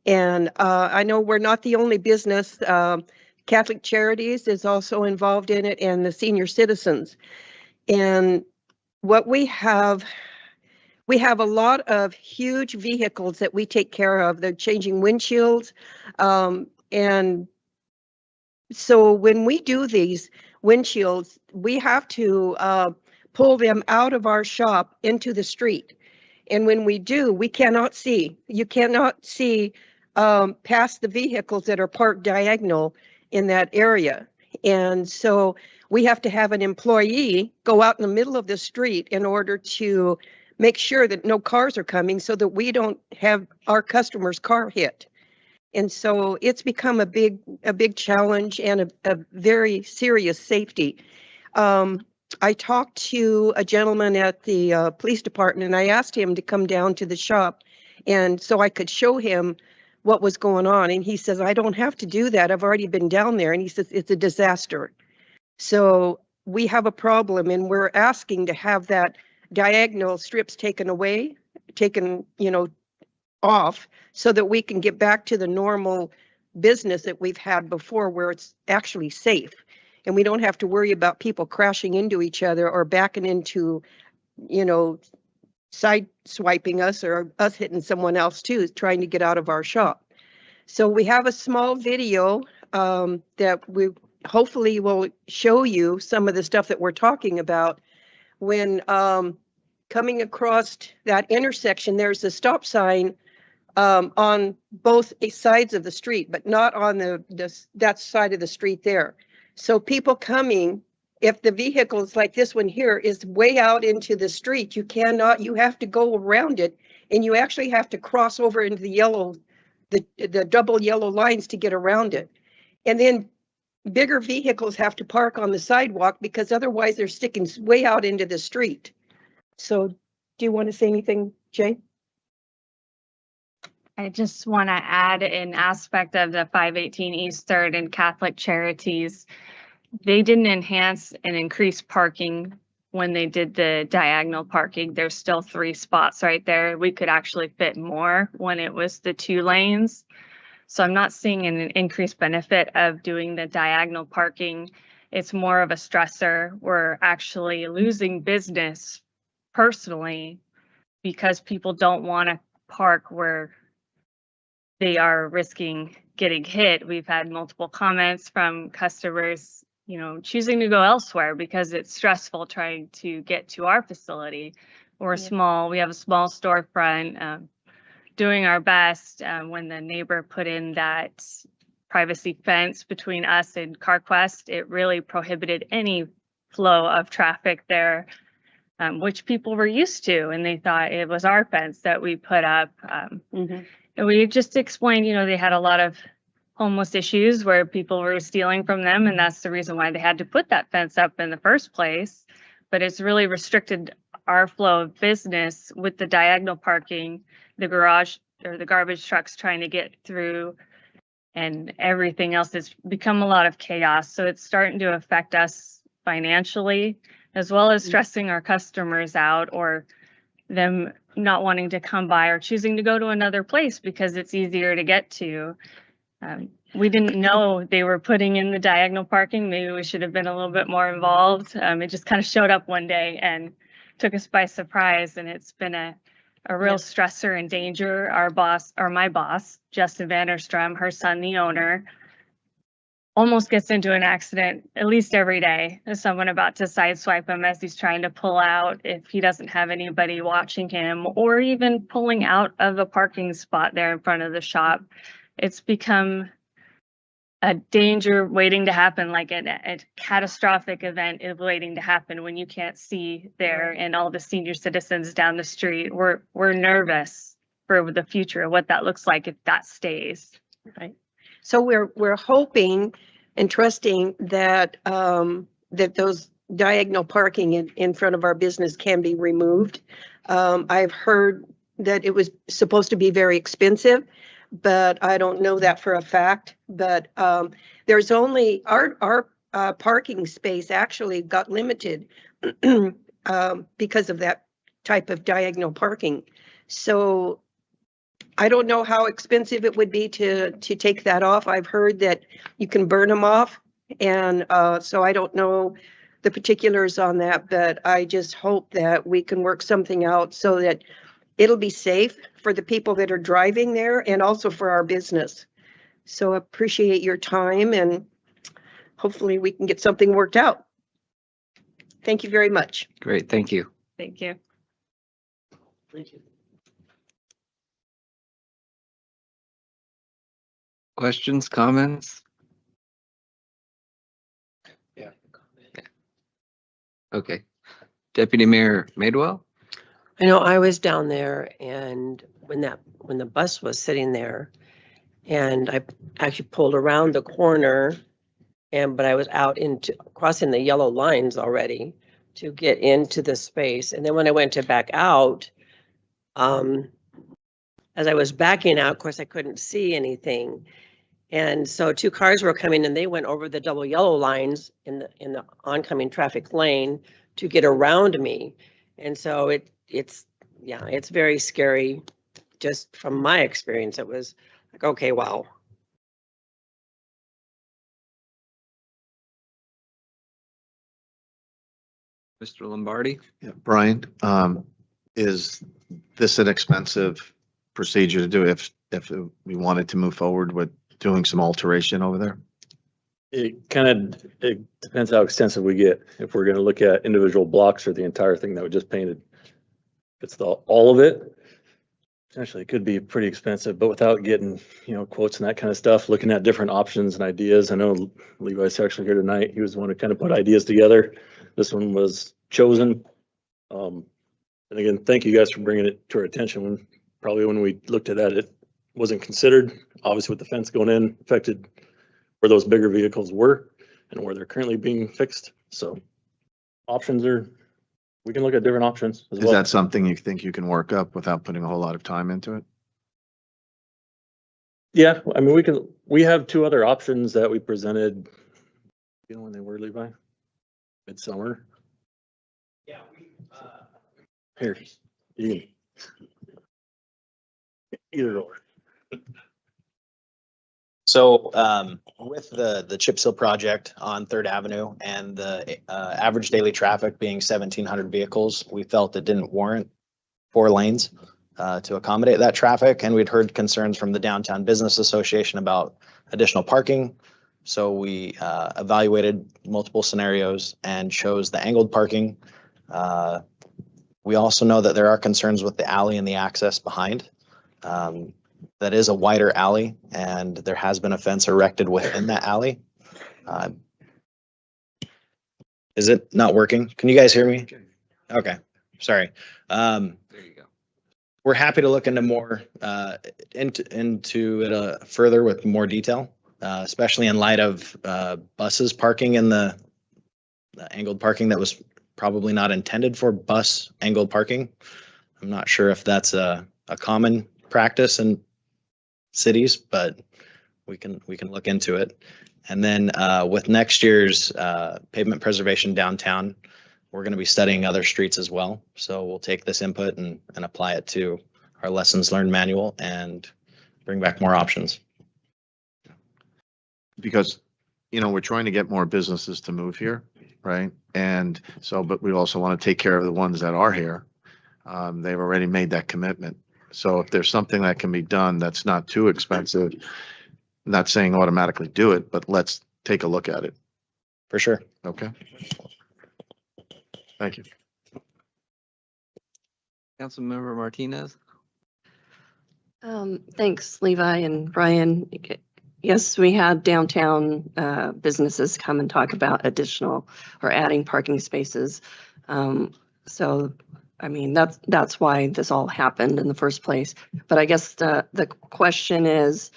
And I know we're not the only business. Catholic Charities is also involved in it, and the senior citizens. And what we have a lot of huge vehicles that we take care of. They're changing windshields. And so when we do these windshields, we have to pull them out of our shop into the street. And when we do, we cannot see. You cannot see past the vehicles that are parked diagonal in that area. And so we have to have an employee go out in the middle of the street in order to make sure that no cars are coming so that we don't have our customer's car hit. And so it's become a big challenge and a very serious safety. I talked to a gentleman at the police department, and I asked him to come down to the shop and so I could show him what was going on. And he says, I don't have to do that. I've already been down there. And he says, it's a disaster. So we have a problem, and we're asking to have that diagonal strips taken off so that we can get back to the normal business that we've had before, where it's actually safe. And we don't have to worry about people crashing into each other or backing into, side swiping us or us hitting someone else too, trying to get out of our shop. So we have a small video that we hopefully will show you some of the stuff that we're talking about. When coming across that intersection, there's a stop sign on both sides of the street, but not on that side of the street there. So people coming, if the vehicles like this one here is way out into the street, you have to go around it, and you actually have to cross over into the double yellow lines to get around it. And then bigger vehicles have to park on the sidewalk because otherwise they're sticking way out into the street. So do you want to say anything, Jay? I just want to add an aspect of the 518 East 3rd and Catholic Charities. They didn't enhance and increase parking when they did the diagonal parking. There's still 3 spots right there. We could actually fit more when it was the 2 lanes. So I'm not seeing an increased benefit of doing the diagonal parking. It's more of a stressor. We're actually losing business personally because people don't want to park where they are risking getting hit. We've had multiple comments from customers, choosing to go elsewhere because it's stressful trying to get to our facility. We're small. We have a small storefront. Doing our best. When the neighbor put in that privacy fence between us and CarQuest, it really prohibited any flow of traffic there, which people were used to, and they thought it was our fence that we put up. And we just explained, they had a lot of homeless issues where people were stealing from them, and that's the reason why they had to put that fence up in the first place. But it's really restricted our flow of business with the diagonal parking, the garage or the garbage trucks trying to get through, and everything else. It's become a lot of chaos. So it's starting to affect us financially, as well as stressing our customers out or them not wanting to come by or choosing to go to another place because it's easier to get to. We didn't know they were putting in the diagonal parking. Maybe we should have been a little bit more involved. It just kind of showed up one day and took us by surprise, and it's been a real stressor and danger. My boss, Justin Vanderstrom, her son, the owner, almost gets into an accident at least every day. There's someone about to sideswipe him as he's trying to pull out if he doesn't have anybody watching him, or even pulling out of a parking spot there in front of the shop. It's become a danger waiting to happen, like a catastrophic event is waiting to happen when you can't see there, and all the senior citizens down the street. We're nervous for the future, what that looks like if that stays. Right. So we're hoping and trusting that that those diagonal parking in front of our business can be removed. I've heard that it was supposed to be very expensive, but I don't know that for a fact. But there's only our parking space actually got limited because of that type of diagonal parking. So I don't know how expensive it would be to take that off. I've heard that you can burn them off. And so I don't know the particulars on that, but I just hope that we can work something out so that it'll be safe for the people that are driving there and also for our business. So appreciate your time, and hopefully we can get something worked out. Thank you very much. Great, thank you. Thank you. Thank you. Questions, comments? Yeah. Okay. Deputy Mayor Madewell? I know I was down there, and when the bus was sitting there, and I actually pulled around the corner, but I was out into crossing the yellow lines already to get into the space. And then when I went to back out, as I was backing out, of course, I couldn't see anything. And so 2 cars were coming, and they went over the double yellow lines in the oncoming traffic lane to get around me. And so it's very scary. Just from my experience, it was like, okay, wow. Mr. Lombardi? Yeah, Brian, is this an expensive procedure to do if we wanted to move forward with doing some alteration over there? It depends how extensive we get. If we're gonna look at individual blocks or the entire thing that we just painted. If it's all of it, potentially it could be pretty expensive, but without getting, quotes and that kind of stuff, looking at different options and ideas. I know Levi's actually here tonight. He was the one who kind of put ideas together. This one was chosen. And again, thank you guys for bringing it to our attention. Probably when we looked at that, it wasn't considered. Obviously with the fence going in, affected where those bigger vehicles were and where they're currently being fixed. So we can look at different options as well. Is that something you think you can work up without putting a whole lot of time into it? Yeah, I mean, we have two other options that we presented. You know when they were, Levi? Midsummer. Yeah. Here, you can. Either or. So with the chip seal project on Third Avenue and the average daily traffic being 1,700 vehicles, we felt it didn't warrant 4 lanes to accommodate that traffic. And we'd heard concerns from the Downtown Business Association about additional parking. So we evaluated multiple scenarios and chose the angled parking. We also know that there are concerns with the alley and the access behind. That is a wider alley, and there has been a fence erected within that alley. Is it not working? Can you guys hear me? Okay, sorry. There you go. We're happy to look into more into it further with more detail, especially in light of buses parking in the angled parking that was probably not intended for bus angled parking. I'm not sure if that's a common practice in cities, but we can look into it. And then with next year's pavement preservation downtown, we're going to be studying other streets as well. So we'll take this input and apply it to our lessons learned manual and bring back more options. Because, we're trying to get more businesses to move here, right? And so, but we also want to take care of the ones that are here. They've already made that commitment. So if there's something that can be done that's not too expensive, not saying automatically do it, but let's take a look at it. For sure. Okay. Thank you. Councilmember Martinez. Thanks, Levi and Brian. Yes, we had downtown businesses come and talk about additional or adding parking spaces. So, I mean, that's why this all happened in the first place. But I guess the question is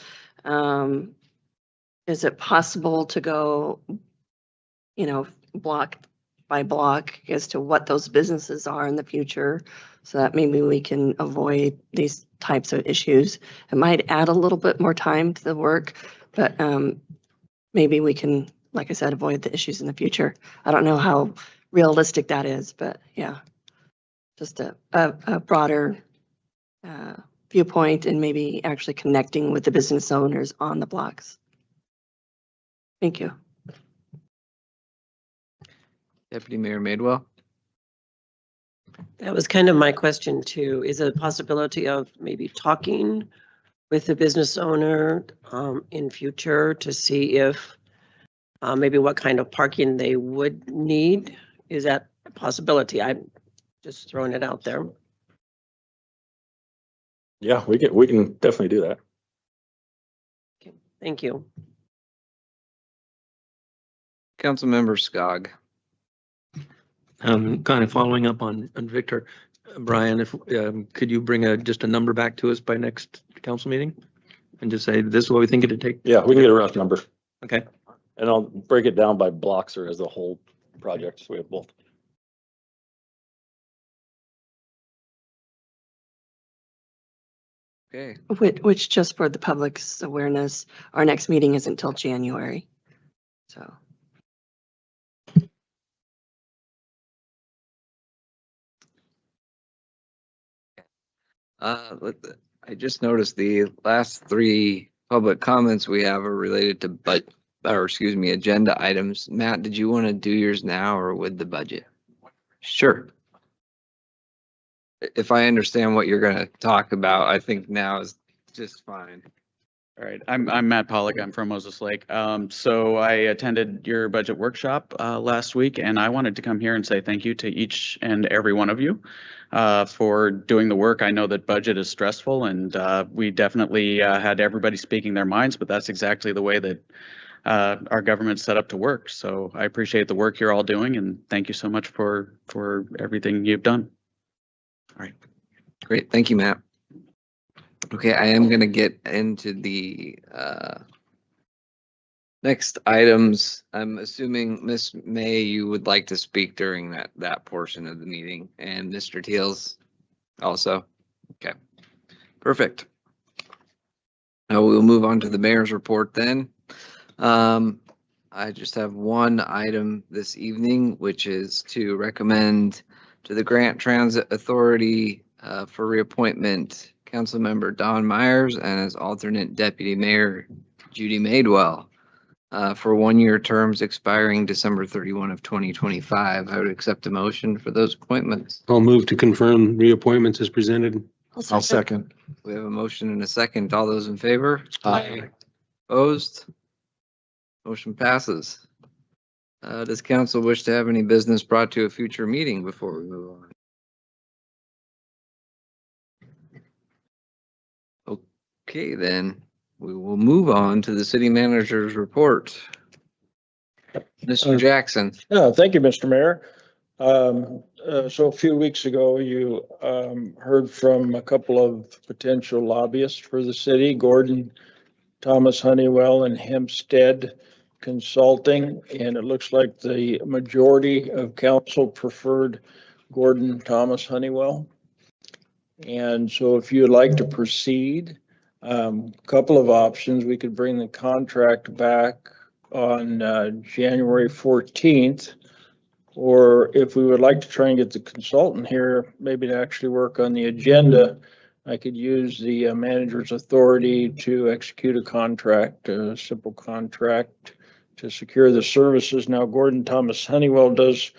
it possible to go, block by block as to what those businesses are in the future so that maybe we can avoid these types of issues? It might add a little bit more time to the work, but maybe we can, like I said, avoid the issues in the future. I don't know how realistic that is, but yeah, just a broader viewpoint and maybe actually connecting with the business owners on the blocks. Thank you. Deputy Mayor Madewell. That was kind of my question too. Is it a possibility of maybe talking with the business owner in future to see if maybe what kind of parking they would need? Is that a possibility? I'm just throwing it out there. Yeah, we can definitely do that. Okay, thank you. Councilmember Skog. Kind of following up on Victor, Brian, if could you bring just a number back to us by next council meeting and just say this is what we think it'd take? Yeah, we can get a rough number. Okay. And I'll break it down by blocks or as a whole project, so we have both. Okay. Which just for the public's awareness, our next meeting isn't until January. So. I just noticed the last 3 public comments we have are related to agenda items. Matt, did you want to do yours now or with the budget? Sure. if I understand what you're gonna talk about, I think now is just fine. All right, I'm Matt Pollock. I'm from Moses Lake. So I attended your budget workshop last week, and I wanted to come here and say thank you to each and every one of you for doing the work. I know that budget is stressful, and we definitely had everybody speaking their minds, but that's exactly the way that our government's set up to work. So I appreciate the work you're all doing, and thank you so much for everything you've done. All right, great. Thank you, Matt. Okay, I am gonna get into the next items. I'm assuming Miss May, you would like to speak during that portion of the meeting, and Mr. Teals also. Okay, perfect. Now we'll move on to the mayor's report then. I just have one item this evening, which is to recommend to the Grant Transit Authority for reappointment Councilmember Don Myers and as alternate Deputy Mayor Judy Madewell for one-year terms expiring December 31 of 2025. I would accept a motion for those appointments. I'll move to confirm reappointments as presented. I'll second. We have a motion and a second. All those in favor? Aye. Opposed? Motion passes. Does council wish to have any business brought to a future meeting before we move on? Okay, then we will move on to the city manager's report. Mr. Jackson. Thank you, Mr. Mayor. So a few weeks ago, you heard from a couple of potential lobbyists for the city, Gordon Thomas Honeywell and Hempstead Consulting, and it looks like the majority of council preferred Gordon Thomas Honeywell. And so if you'd like to proceed, couple of options. We could bring the contract back on January 14th, or if we would like to try and get the consultant here, maybe to actually work on the agenda, I could use the manager's authority to execute a contract, a simple contract to secure the services. Now, Gordon Thomas Honeywell does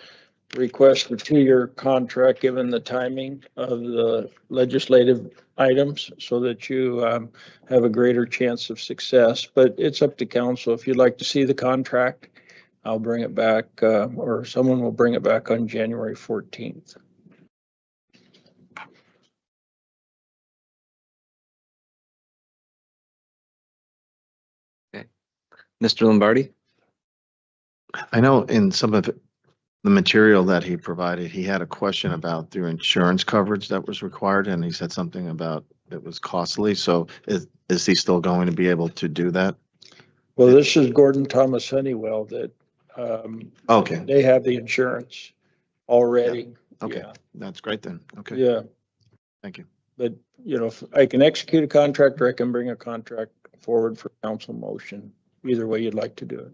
request a 2-year contract given the timing of the legislative items so that you have a greater chance of success, but it's up to council. If you'd like to see the contract, I'll bring it back or someone will bring it back on January 14th. Okay. Mr. Lombardi? I know in some of the material that he provided, he had a question about the insurance coverage that was required, and he said something about it was costly. So is he still going to be able to do that? Well, this is Gordon Thomas Honeywell that okay, they have the insurance already. Yeah. Okay, yeah. That's great then. Okay. Yeah. Thank you. But, you know, if I can execute a contract or I can bring a contract forward for council motion, either way you'd like to do it.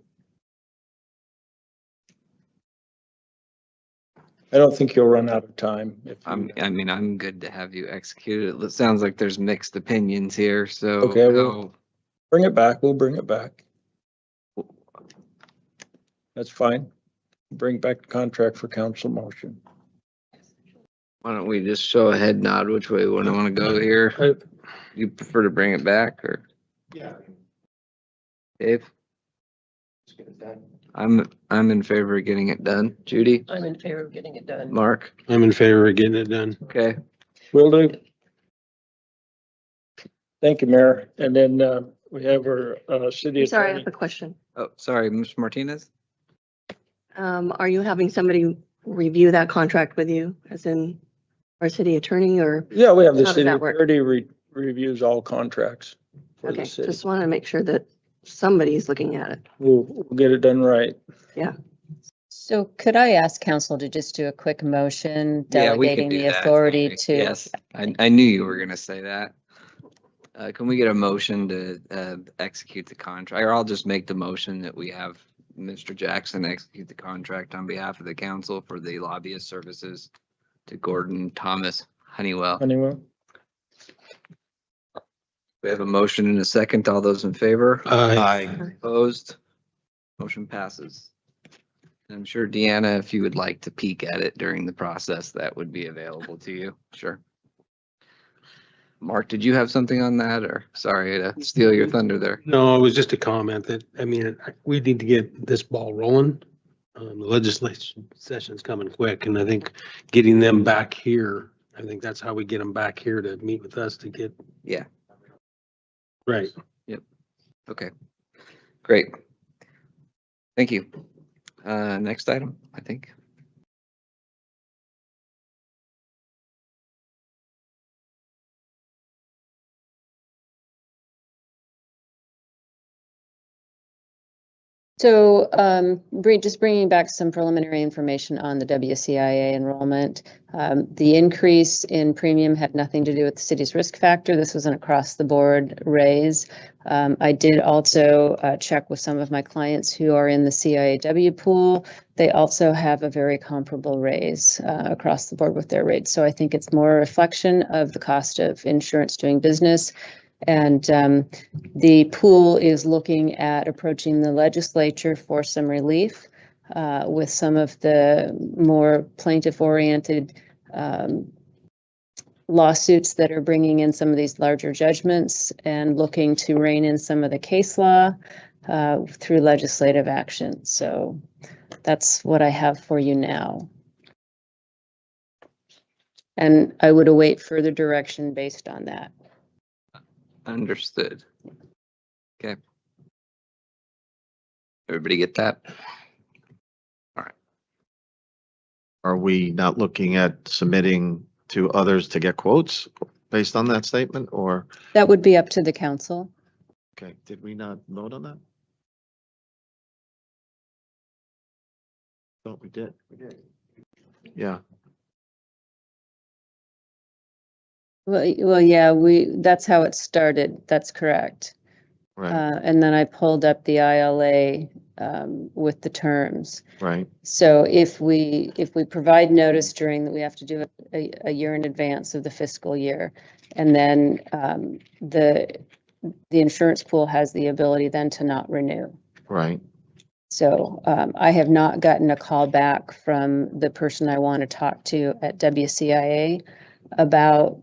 I don't think you'll run out of time. I mean, I'm good to have you execute it. It sounds like there's mixed opinions here, so. Okay, we'll bring it back. We'll bring it back. That's fine. Bring back the contract for council motion. Why don't we just show a head nod which way we want to go here? You prefer to bring it back or? Yeah. Dave? Let's get it done. I'm in favor of getting it done. Judy? I'm in favor of getting it done. Mark? I'm in favor of getting it done. Okay. Will do. Thank you, Mayor. And then we have our city I'm sorry, I attorney. have a question. Oh, sorry, Mr. Martinez? Are you having somebody review that contract with you, as in our city attorney, or? Yeah, we have the How does city that work? attorney reviews all contracts for Okay, the city. just want to make sure that somebody's looking at it. We'll get it done right. Yeah. So could I ask council to just do a quick motion Yeah, we could delegating do the that. authority to? Yes, I knew you were gonna say that. Can we get a motion to execute the contract? Or I'll just make the motion that we have Mr. Jackson execute the contract on behalf of the council for the lobbyist services to Gordon Thomas Honeywell. Honeywell. We have a motion and a second. All those in favor? Aye. Opposed? Motion passes. I'm sure Deanna, if you would like to peek at it during the process, that would be available to you. Sure. Mark, did you have something on that, or sorry to steal your thunder there? No, it was just a comment that, I mean, we need to get this ball rolling. The legislation session's coming quick, and I think getting them back here, I think that's how we get them back here to meet with us to get. Yeah. Right. Yep. Okay. Great. Thank you. Next item, I think. So just bringing back some preliminary information on the WCIA enrollment. The increase in premium had nothing to do with the city's risk factor. This was an across-the-board raise. I did also check with some of my clients who are in the CIAW pool. They also have a very comparable raise across the board with their rates. So I think it's more a reflection of the cost of insurance doing business. And the pool is looking at approaching the legislature for some relief with some of the more plaintiff-oriented lawsuits that are bringing in some of these larger judgments and looking to rein in some of the case law through legislative action. So that's what I have for you now. And I would await further direction based on that. Understood. Okay. Everybody get that? All right. Are we not looking at submitting to others to get quotes based on that statement, or? That would be up to the council. Okay, did we not vote on that? Thought we did. Yeah. Well, yeah, that's how it started. That's correct. Right. And then I pulled up the ILA with the terms. Right. So if we provide notice during that, we have to do it a year in advance of the fiscal year. And then the insurance pool has the ability then to not renew. Right. So I have not gotten a call back from the person I want to talk to at WCIA about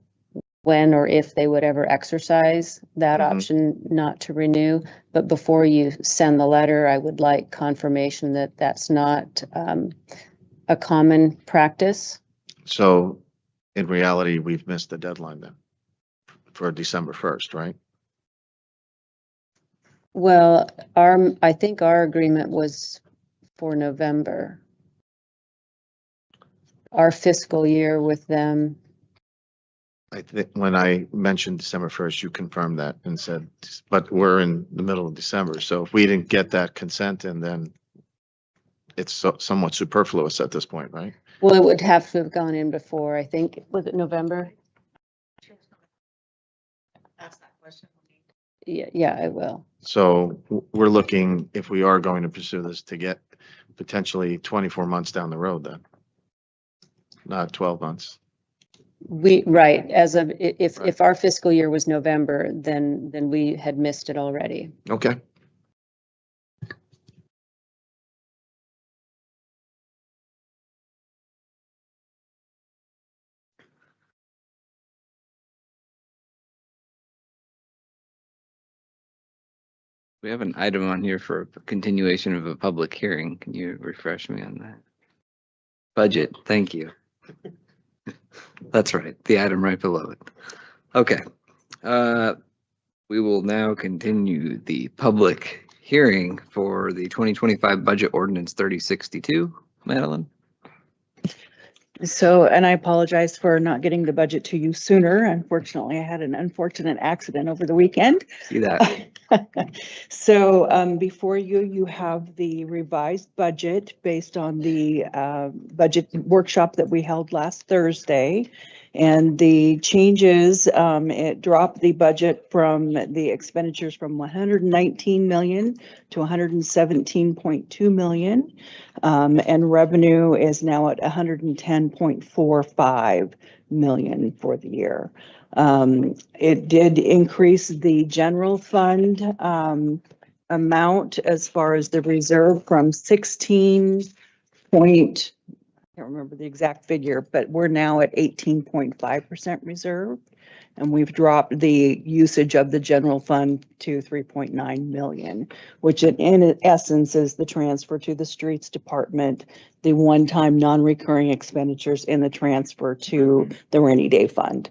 when or if they would ever exercise that option not to renew. But before you send the letter, I would like confirmation that that's not a common practice. So in reality, we've missed the deadline then for December 1st, right? Well, I think our agreement was for November. Our fiscal year with them. I think when I mentioned December 1st, you confirmed that and said, but we're in the middle of December. So if we didn't get that consent, and then it's somewhat superfluous at this point, right? Well, it would have to have gone in before, I think. Was it November? Ask that question. Yeah, I will. So we're looking, if we are going to pursue this, to get potentially 24 months down the road then, not 12 months. Right, as of if our fiscal year was November, then we had missed it already. Okay. We have an item on here for a continuation of a public hearing. Can you refresh me on that? Budget, thank you. That's right, the item right below it. Okay. We will now continue the public hearing for the 2025 Budget Ordinance 3062. Madeline? So, and I apologize for not getting the budget to you sooner. Unfortunately, I had an unfortunate accident over the weekend. See that? So before you have the revised budget based on the budget workshop that we held last Thursday. And the changes, it dropped the budget from the expenditures from 119 million to 117.2 million. And revenue is now at 110.45 million for the year. It did increase the general fund amount as far as the reserve from 16 point, I can't remember the exact figure, but we're now at 18.5% reserve. And we've dropped the usage of the general fund to 3.9 million, which in essence is the transfer to the streets department, the one-time non-recurring expenditures in the transfer to the rainy day fund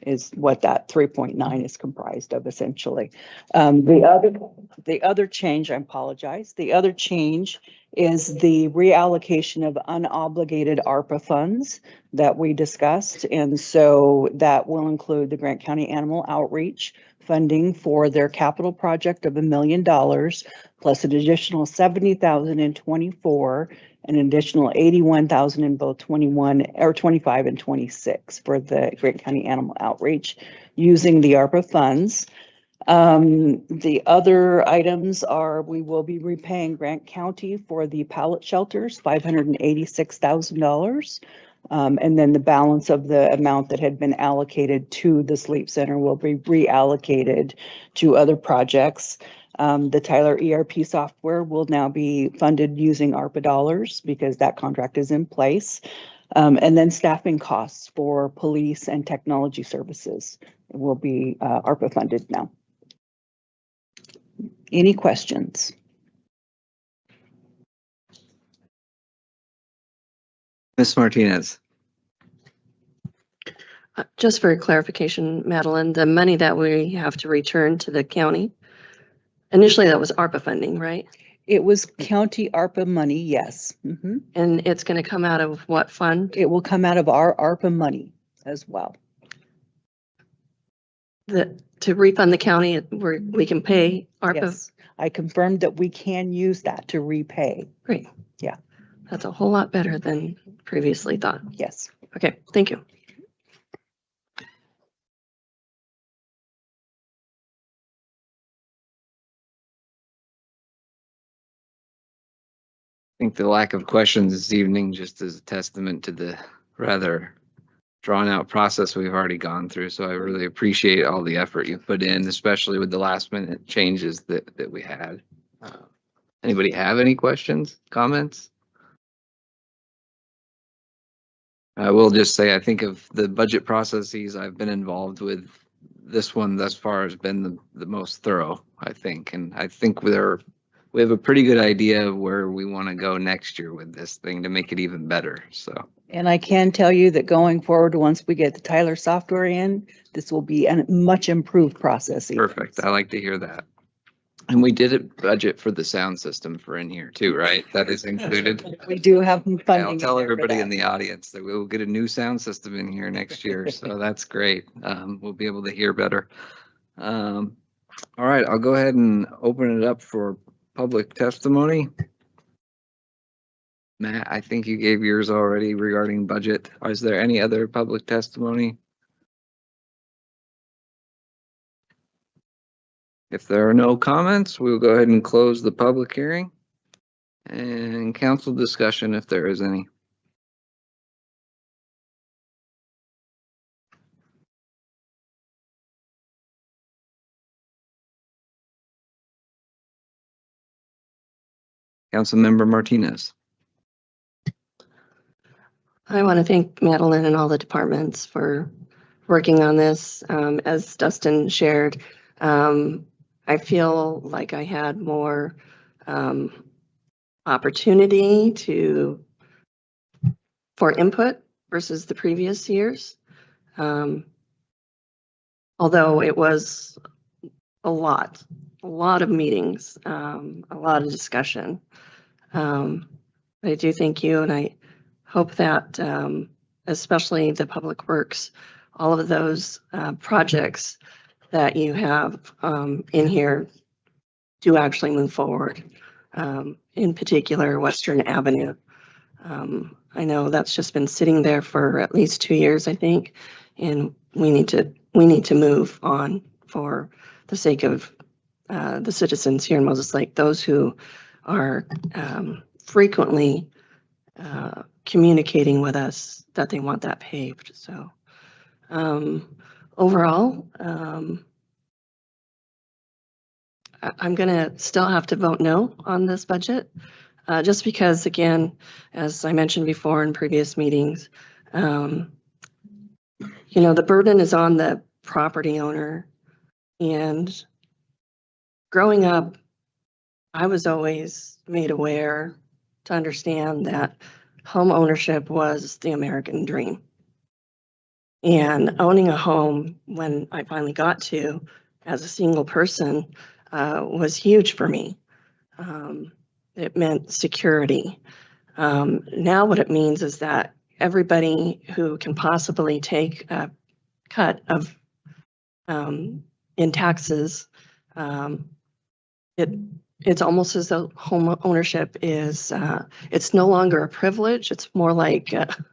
is what that 3.9 is comprised of essentially. The other change, I apologize, the other change is the reallocation of unobligated ARPA funds that we discussed. And so that will include the Grant County Animal Outreach funding for their capital project of $1 million, plus an additional 70,000 in 24, an additional 81,000 in both 21 or 25 and 26 for the Grant County Animal Outreach using the ARPA funds. The other items are we will be repaying Grant County for the pallet shelters, $586,000. And then the balance of the amount that had been allocated to the sleep center will be reallocated to other projects. The Tyler ERP software will now be funded using ARPA dollars because that contract is in place. And then staffing costs for police and technology services will be ARPA funded now. Any questions? Ms. Martinez. Just for clarification, Madeline, the money that we have to return to the county, initially that was ARPA funding, right? It was county ARPA money, yes. And it's going to come out of what fund? It will come out of our ARPA money as well. To refund the county, we can pay ARPA? Yes, I confirmed that we can use that to repay. Great. Yeah. That's a whole lot better than previously thought. Yes. Okay, thank you. I think the lack of questions this evening just is a testament to the rather drawn out process we've already gone through. So I really appreciate all the effort you put in, especially with the last minute changes that we had. Anybody have any questions, comments? I will just say, I think of the budget processes I've been involved with, this one thus far has been the most thorough, I think. And I think we have a pretty good idea of where we want to go next year with this thing to make it even better. So. And I can tell you that going forward, once we get the Tyler software in, this will be a much improved process. Perfect. I like to hear that. And we did it budget for the sound system for in here too, right? That is included. We do have some funding. I'll tell everybody in the audience that we will get a new sound system in here next year. So that's great. We'll be able to hear better. All right, I'll go ahead and open it up for public testimony. Matt, I think you gave yours already regarding budget. Is there any other public testimony? If there are no comments, we'll go ahead and close the public hearing and council discussion if there is any. Councilmember Martinez. I want to thank Madeline and all the departments for working on this. As Dustin shared, I feel like I had more opportunity for input versus the previous years. Although it was a lot of meetings, a lot of discussion. I do thank you, and I hope that especially the Public Works, all of those projects that you have in here do actually move forward. In particular, Western Avenue. I know that's just been sitting there for at least 2 years, I think, and we need to move on for the sake of the citizens here in Moses Lake, those who are frequently communicating with us that they want that paved. So overall, I'm going to still have to vote no on this budget. Just because, again, as I mentioned before in previous meetings, the burden is on the property owner. And growing up, I was always made aware to understand that home ownership was the American dream. And owning a home, when I finally got to, as a single person, was huge for me. It meant security. Now what it means is that everybody who can possibly take a cut of in taxes, it's almost as though home ownership is it's no longer a privilege. It's more like I'm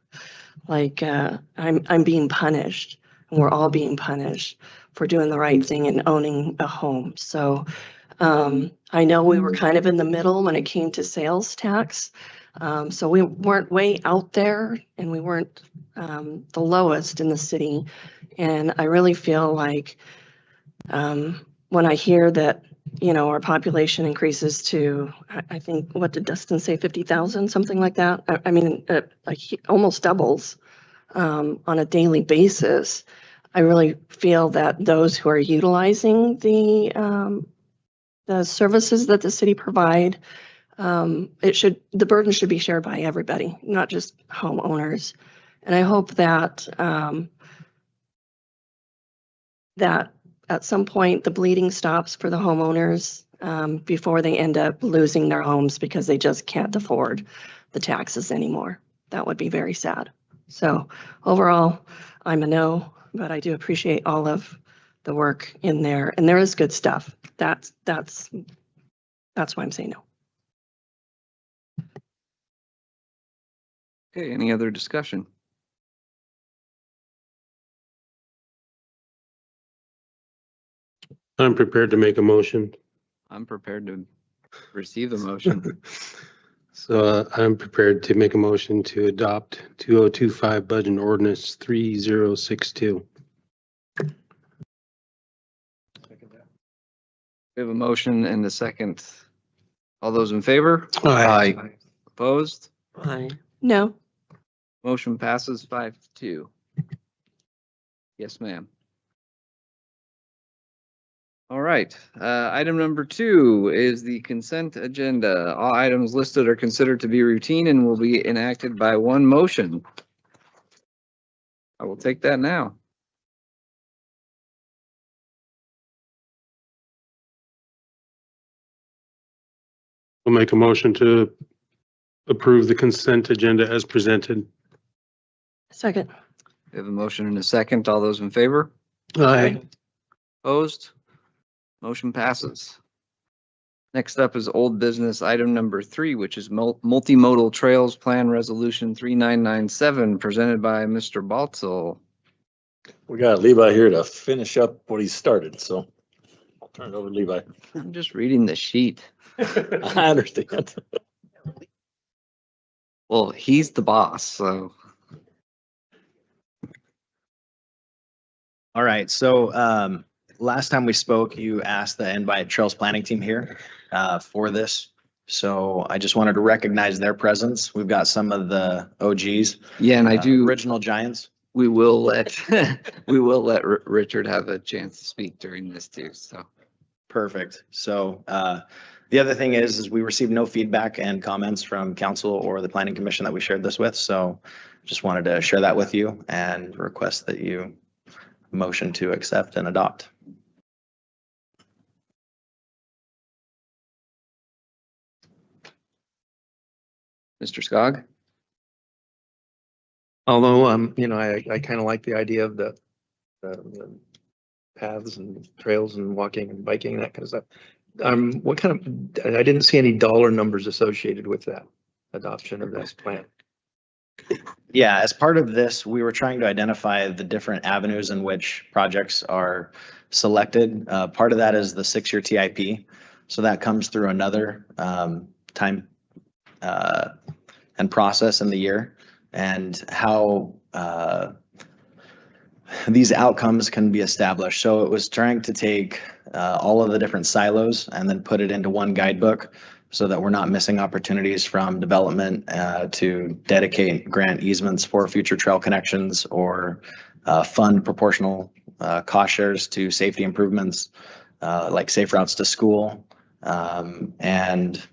being punished, and we're all being punished for doing the right thing and owning a home. So I know we were kind of in the middle when it came to sales tax. So we weren't way out there, and we weren't the lowest in the city. And I really feel like when I hear that, our population increases to, I think, what did Dustin say, 50,000, something like that? I mean, almost doubles on a daily basis. I really feel that those who are utilizing the services that the city provide, the burden should be shared by everybody, not just homeowners. And I hope that that at some point the bleeding stops for the homeowners before they end up losing their homes because they just can't afford the taxes anymore. That would be very sad. So overall, I'm a no, but I do appreciate all of the work in there, and there is good stuff. That's why I'm saying no. Okay, any other discussion? I'm prepared to make a motion. I'm prepared to receive the motion. So I'm prepared to make a motion to adopt 2025 Budget Ordinance 3062. We have a motion and a second. All those in favor? Aye. Opposed? Aye. No. Motion passes 5-2. Yes, ma'am. All right, item number 2 is the consent agenda. All items listed are considered to be routine and will be enacted by one motion. I will take that now. We'll make a motion to approve the consent agenda as presented. Second. We have a motion and a second. All those in favor? Aye. Opposed? Motion passes. Next up is old business item number 3, which is Multimodal Trails Plan Resolution 3997, presented by Mr. Baltzel. We got Levi here to finish up what he started, so I'll turn it over to Levi. I'm just reading the sheet. I understand. Well, he's the boss, so. All right, so last time we spoke, you asked the Invite Trails Planning Team here for this. So I just wanted to recognize their presence. We've got some of the OGs. Yeah, and I do. Original Giants. We will let Richard have a chance to speak during this too, so. Perfect. So the other thing is we received no feedback and comments from council or the planning commission that we shared this with. So just wanted to share that with you and request that you motion to accept and adopt. Mr. Skog? Although, I kind of like the idea of the paths and trails and walking and biking, that kind of stuff. What kind of, I didn't see any dollar numbers associated with that adoption of this plan. Yeah, as part of this, we were trying to identify the different avenues in which projects are selected. Part of that is the 6-year TIP. So that comes through another time and process in the year, and how these outcomes can be established. So it was trying to take all of the different silos and then put it into one guidebook so that we're not missing opportunities from development to dedicate grant easements for future trail connections or fund proportional cost shares to safety improvements like safe routes to school. And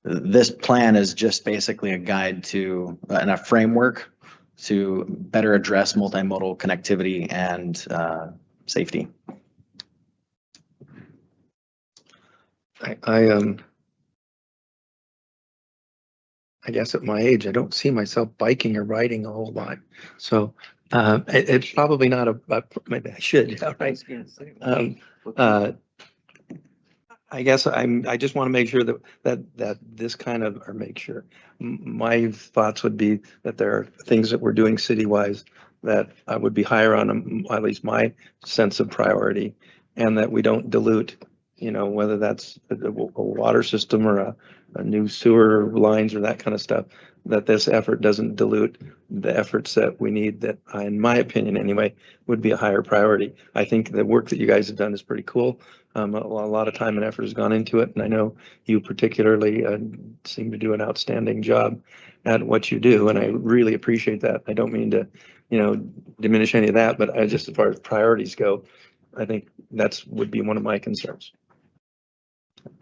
this plan is just basically a guide to and a framework to better address multimodal connectivity and safety. I guess at my age, I don't see myself biking or riding a whole lot. So it's probably not maybe I should, yeah, right? I guess I just want to make sure that this kind of, or make sure, my thoughts would be that there are things that we're doing city-wise that I would be higher on, at least my sense of priority, and that we don't dilute, whether that's a water system or a new sewer lines or that kind of stuff, that this effort doesn't dilute the efforts that we need that, in my opinion anyway, would be a higher priority. I think the work that you guys have done is pretty cool. A lot of time and effort has gone into it, and I know you particularly seem to do an outstanding job at what you do, and I really appreciate that. I don't mean to, diminish any of that, but just as far as priorities go, I think would be one of my concerns.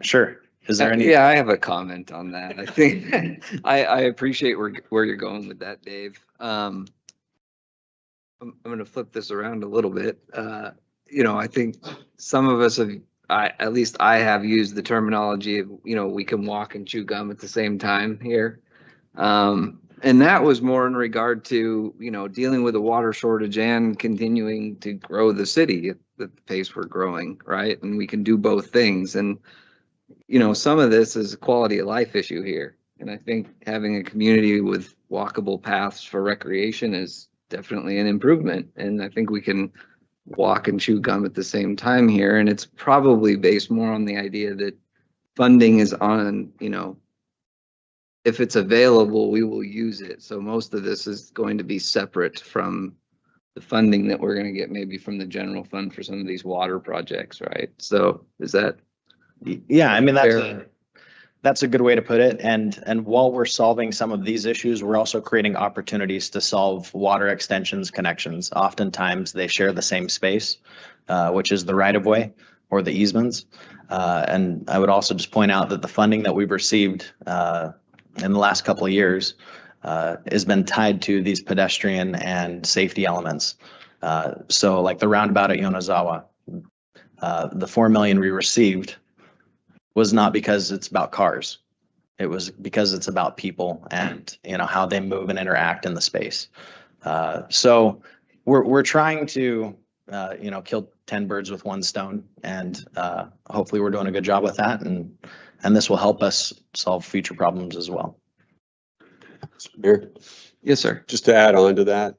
Sure. Is there any? Yeah, I have a comment on that. I think I appreciate where you're going with that, Dave. I'm going to flip this around a little bit. I think some of us have, at least I have used the terminology of, we can walk and chew gum at the same time here. And that was more in regard to, dealing with a water shortage and continuing to grow the city at the pace we're growing, right? And we can do both things. And, some of this is a quality of life issue here. And I think having a community with walkable paths for recreation is definitely an improvement. And I think we can walk and chew gum at the same time here. And it's probably based more on the idea that funding is on, if it's available, we will use it. So most of this is going to be separate from the funding that we're going to get maybe from the general fund for some of these water projects, right? So is that? Yeah, I mean, that's a good way to put it. And while we're solving some of these issues, we're also creating opportunities to solve water extensions connections. Oftentimes they share the same space, which is the right of way or the easements. And I would also just point out that the funding that we've received in the last couple of years has been tied to these pedestrian and safety elements. So like the roundabout at Yonezawa, the 4 million we received was not because it's about cars. It was because it's about people and, how they move and interact in the space. So we're trying to, kill 10 birds with one stone, and hopefully we're doing a good job with that. And this will help us solve future problems as well. Mayor? Yes, sir. Just to add on to that,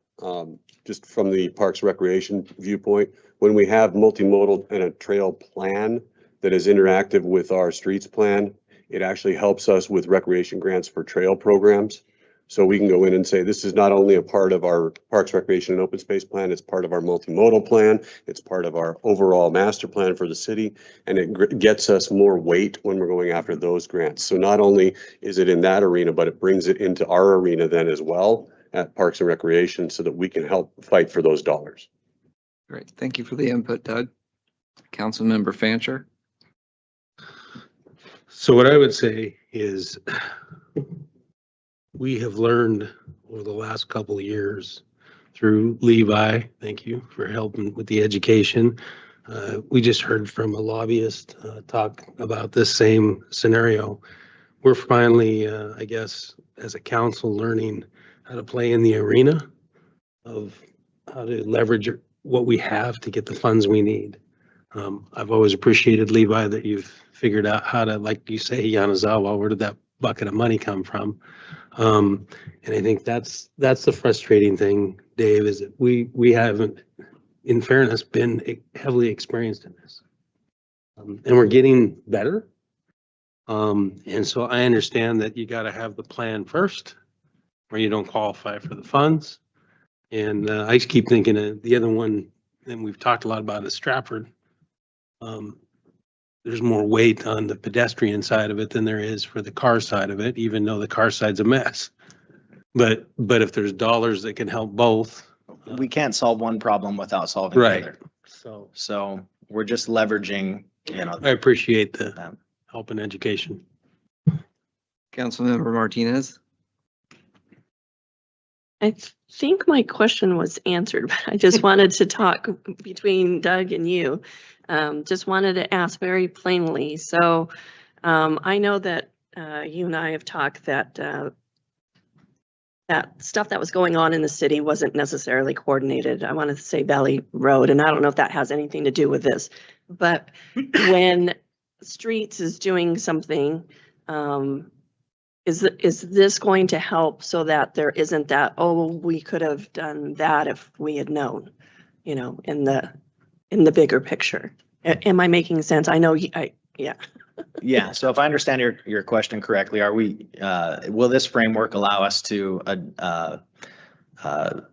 just from the Parks Recreation viewpoint, when we have multimodal and a trail plan that is interactive with our streets plan, it actually helps us with recreation grants for trail programs. So we can go in and say, this is not only a part of our Parks, Recreation, and Open Space plan, it's part of our multimodal plan, it's part of our overall master plan for the city, and it gets us more weight when we're going after those grants. So not only is it in that arena, but it brings it into our arena then as well at Parks and Recreation so that we can help fight for those dollars. Great. Thank you for the input, Doug. Councilmember Fancher. So what I would say is we have learned over the last couple of years through Levi, thank you for helping with the education. We just heard from a lobbyist talk about this same scenario. We're finally, I guess, as a council, learning how to play in the arena of how to leverage what we have to get the funds we need. I've always appreciated, Levi, that you've figured out how to, like you say, Yonezawa, where did that bucket of money come from? And I think that's the frustrating thing, Dave, is that we haven't, in fairness, been heavily experienced in this. And we're getting better. And so I understand that you got to have the plan first, or you don't qualify for the funds. And I just keep thinking of the other one, and we've talked a lot about is Stratford. there's more weight on the pedestrian side of it than there is for the car side of it, even though the car side's a mess. But if there's dollars that can help both. We can't solve one problem without solving the Right. other. So So we're just leveraging, you know. I appreciate the help in education. Councilmember Martinez? I think my question was answered, but I just wanted to talk between Doug and you. Just wanted to ask very plainly. So I know that you and I have talked that that stuff that was going on in the city wasn't necessarily coordinated. I wanted to say Valley Road, and I don't know if that has anything to do with this. But when Streets is doing something, is this going to help so that there isn't that, oh, we could have done that if we had known, you know, in the bigger picture? Am I making sense? I know, yeah. Yeah, so if I understand your question correctly, are we, will this framework allow us to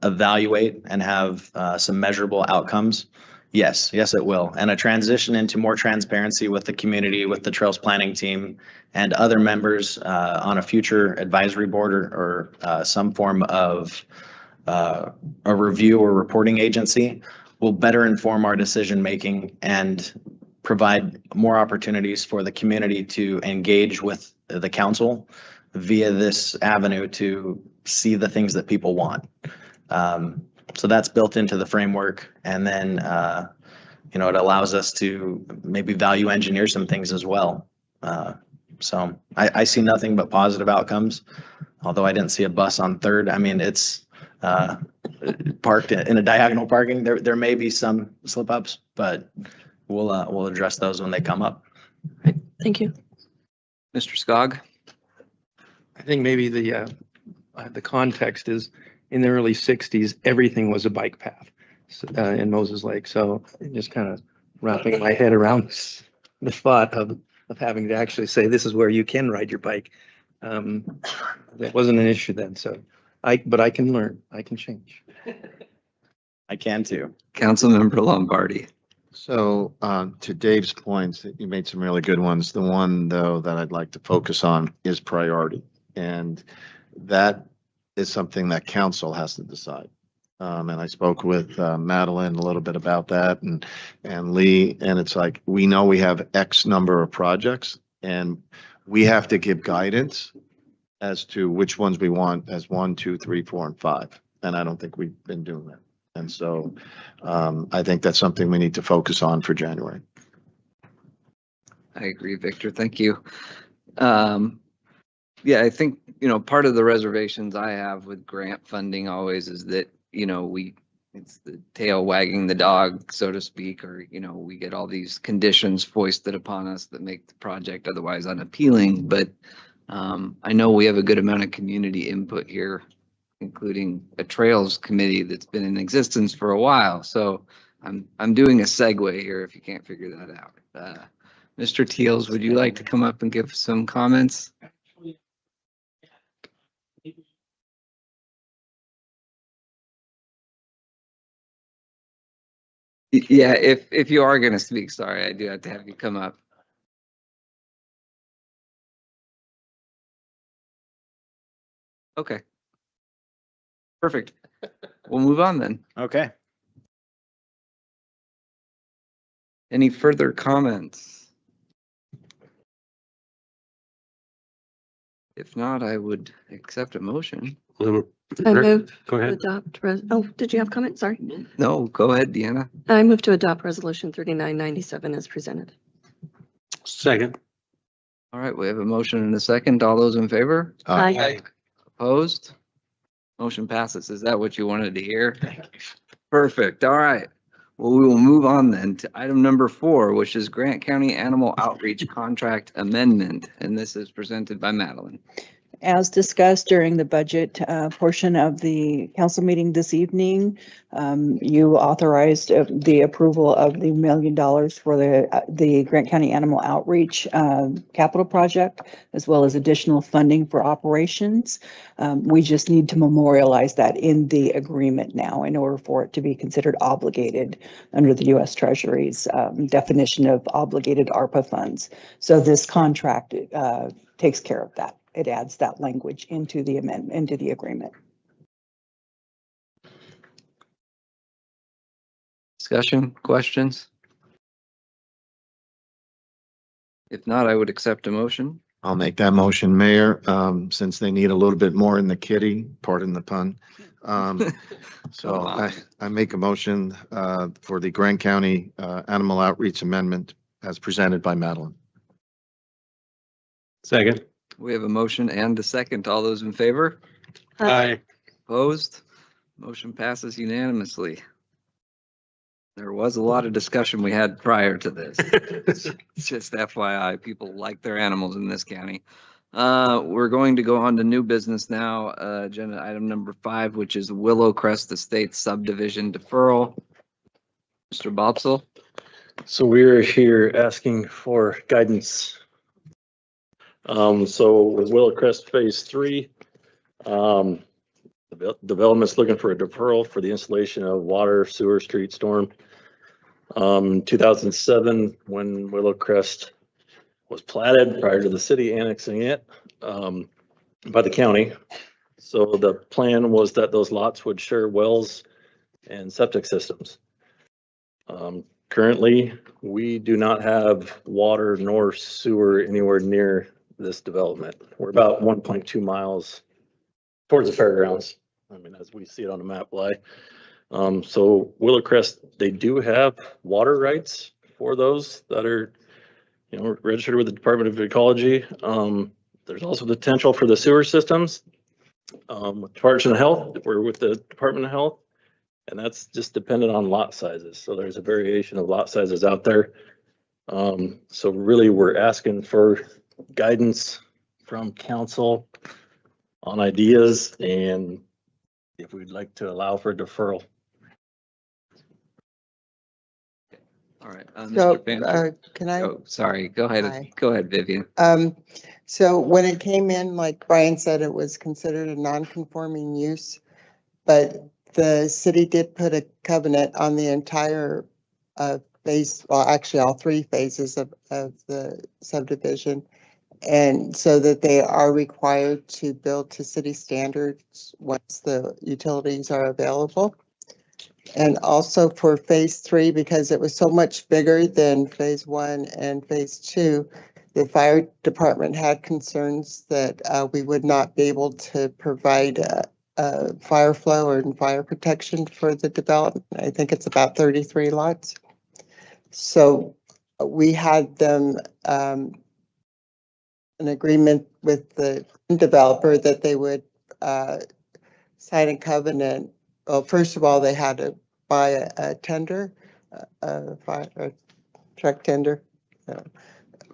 evaluate and have some measurable outcomes? Yes, it will. And a transition into more transparency with the community, with the Trails Planning team and other members on a future advisory board or some form of a review or reporting agency will better inform our decision-making and provide more opportunities for the community to engage with the council via this avenue to see the things that people want. So that's built into the framework. And then, you know, it allows us to maybe value engineer some things as well. So I see nothing but positive outcomes, although I didn't see a bus on Third. I mean, it's parked in a diagonal parking. There may be some slip ups, but we'll address those when they come up. Thank you. Mr. Skog? I think maybe the context is in the early 60s, everything was a bike path in Moses Lake. So just kind of wrapping my head around the thought of having to actually say, this is where you can ride your bike. That wasn't an issue then. So but I can learn, I can change. I can too. Councilmember Lombardi? So to Dave's points, you made some really good ones. The one, though, that I'd like to focus on is priority. And that is something that council has to decide. And I spoke with Madeline a little bit about that and Lee, and it's like, we know we have X number of projects and we have to give guidance as to which ones we want as 1, 2, 3, 4, and 5. And I don't think we've been doing that. And so I think that's something we need to focus on for January. I agree, Victor. Thank you. Yeah, I think, you know, part of the reservations I have with grant funding always is that, you know, it's the tail wagging the dog, so to speak, or, you know, we get all these conditions foisted upon us that make the project otherwise unappealing. But I know we have a good amount of community input here, including a trails committee that's been in existence for a while. So I'm doing a segue here if you can't figure that out. Mr. Teals, would you like to come up and give some comments? Yeah, if you are going to speak, sorry, I do have to have you come up. Okay. Perfect. We'll move on then. Okay. Any further comments? If not, I would accept a motion. I move Go to ahead. adopt, oh, did you have comments? Sorry. No, go ahead, Deanna. I move to adopt resolution 3997 as presented. Second. All right, we have a motion and a second. All those in favor? Aye. Opposed? Motion passes. Is that what you wanted to hear? Perfect. All right. Well, we will move on then to item number 4, which is Grant County Animal Outreach Contract Amendment. And this is presented by Madeline. As discussed during the budget portion of the council meeting this evening, you authorized the approval of the $1 million for the Grant County Animal Outreach capital project, as well as additional funding for operations. We just need to memorialize that in the agreement now in order for it to be considered obligated under the U.S. Treasury's definition of obligated ARPA funds. So this contract takes care of that. It adds that language into the amendment, into the agreement. Discussion, questions? If not, I would accept a motion. I'll make that motion, Mayor, since they need a little bit more in the kitty, pardon the pun. So I make a motion for the Grant County Animal Outreach Amendment as presented by Madeline. Second. We have a motion and a second. All those in favor? Aye. Opposed? Motion passes unanimously. There was a lot of discussion we had prior to this. Just FYI, people like their animals in this county. We're going to go on to new business now. Agenda item number 5, which is Willow Crest Estates subdivision deferral. Mr. Bopsel. So we're here asking for guidance. So with Willow Crest Phase 3, the development's looking for a deferral for the installation of water, sewer, street, storm. 2007, when Willow Crest was platted prior to the city annexing it by the county. So the plan was that those lots would share wells and septic systems. Currently, we do not have water nor sewer anywhere near this development. We're about 1.2 miles towards the fairgrounds. I mean, as we see it on the map, so Willow Crest, they do have water rights for those that are, registered with the Department of Ecology. There's also the potential for the sewer systems. With Department of Health, we're with the Department of Health, and that's just dependent on lot sizes. So there's a variation of lot sizes out there. So really, we're asking for guidance from council on ideas and if we'd like to allow for deferral. All right. So, Mr. Fancher. can I? Oh, sorry. Go ahead. Hi. Go ahead, Vivian. So when it came in, like Brian said, it was considered a non-conforming use, but the city did put a covenant on the entire phase, well, actually all 3 phases of the subdivision. And so that they are required to build to city standards once the utilities are available. And also for phase 3, because it was so much bigger than phase 1 and phase 2, the fire department had concerns that we would not be able to provide fire flow or fire protection for the development. I think it's about 33 lots. So we had them an agreement with the developer that they would sign a covenant. Well, first of all, they had to buy a tender, a truck tender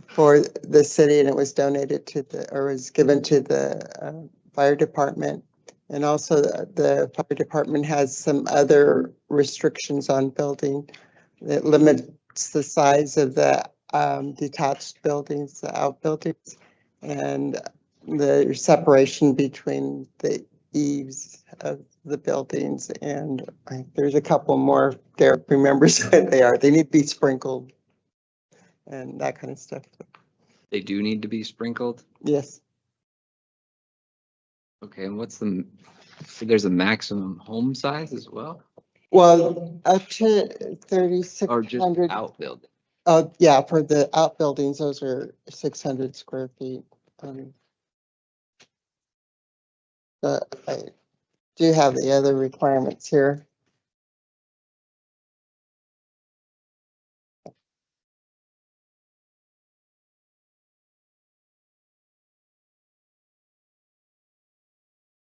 for the city, and it was donated to was given to the fire department. And also the fire department has some other restrictions on building that limits the size of the detached buildings, the outbuildings, and the separation between the eaves of the buildings. And there's a couple more. Derek remembers what they are. They need to be sprinkled and that kind of stuff. They do need to be sprinkled? Yes. Okay, and so there's a maximum home size as well? Well, up to Or just 3,600. outbuilding? Oh, yeah, for the outbuildings, those are 600 square feet. But I do have the other requirements here.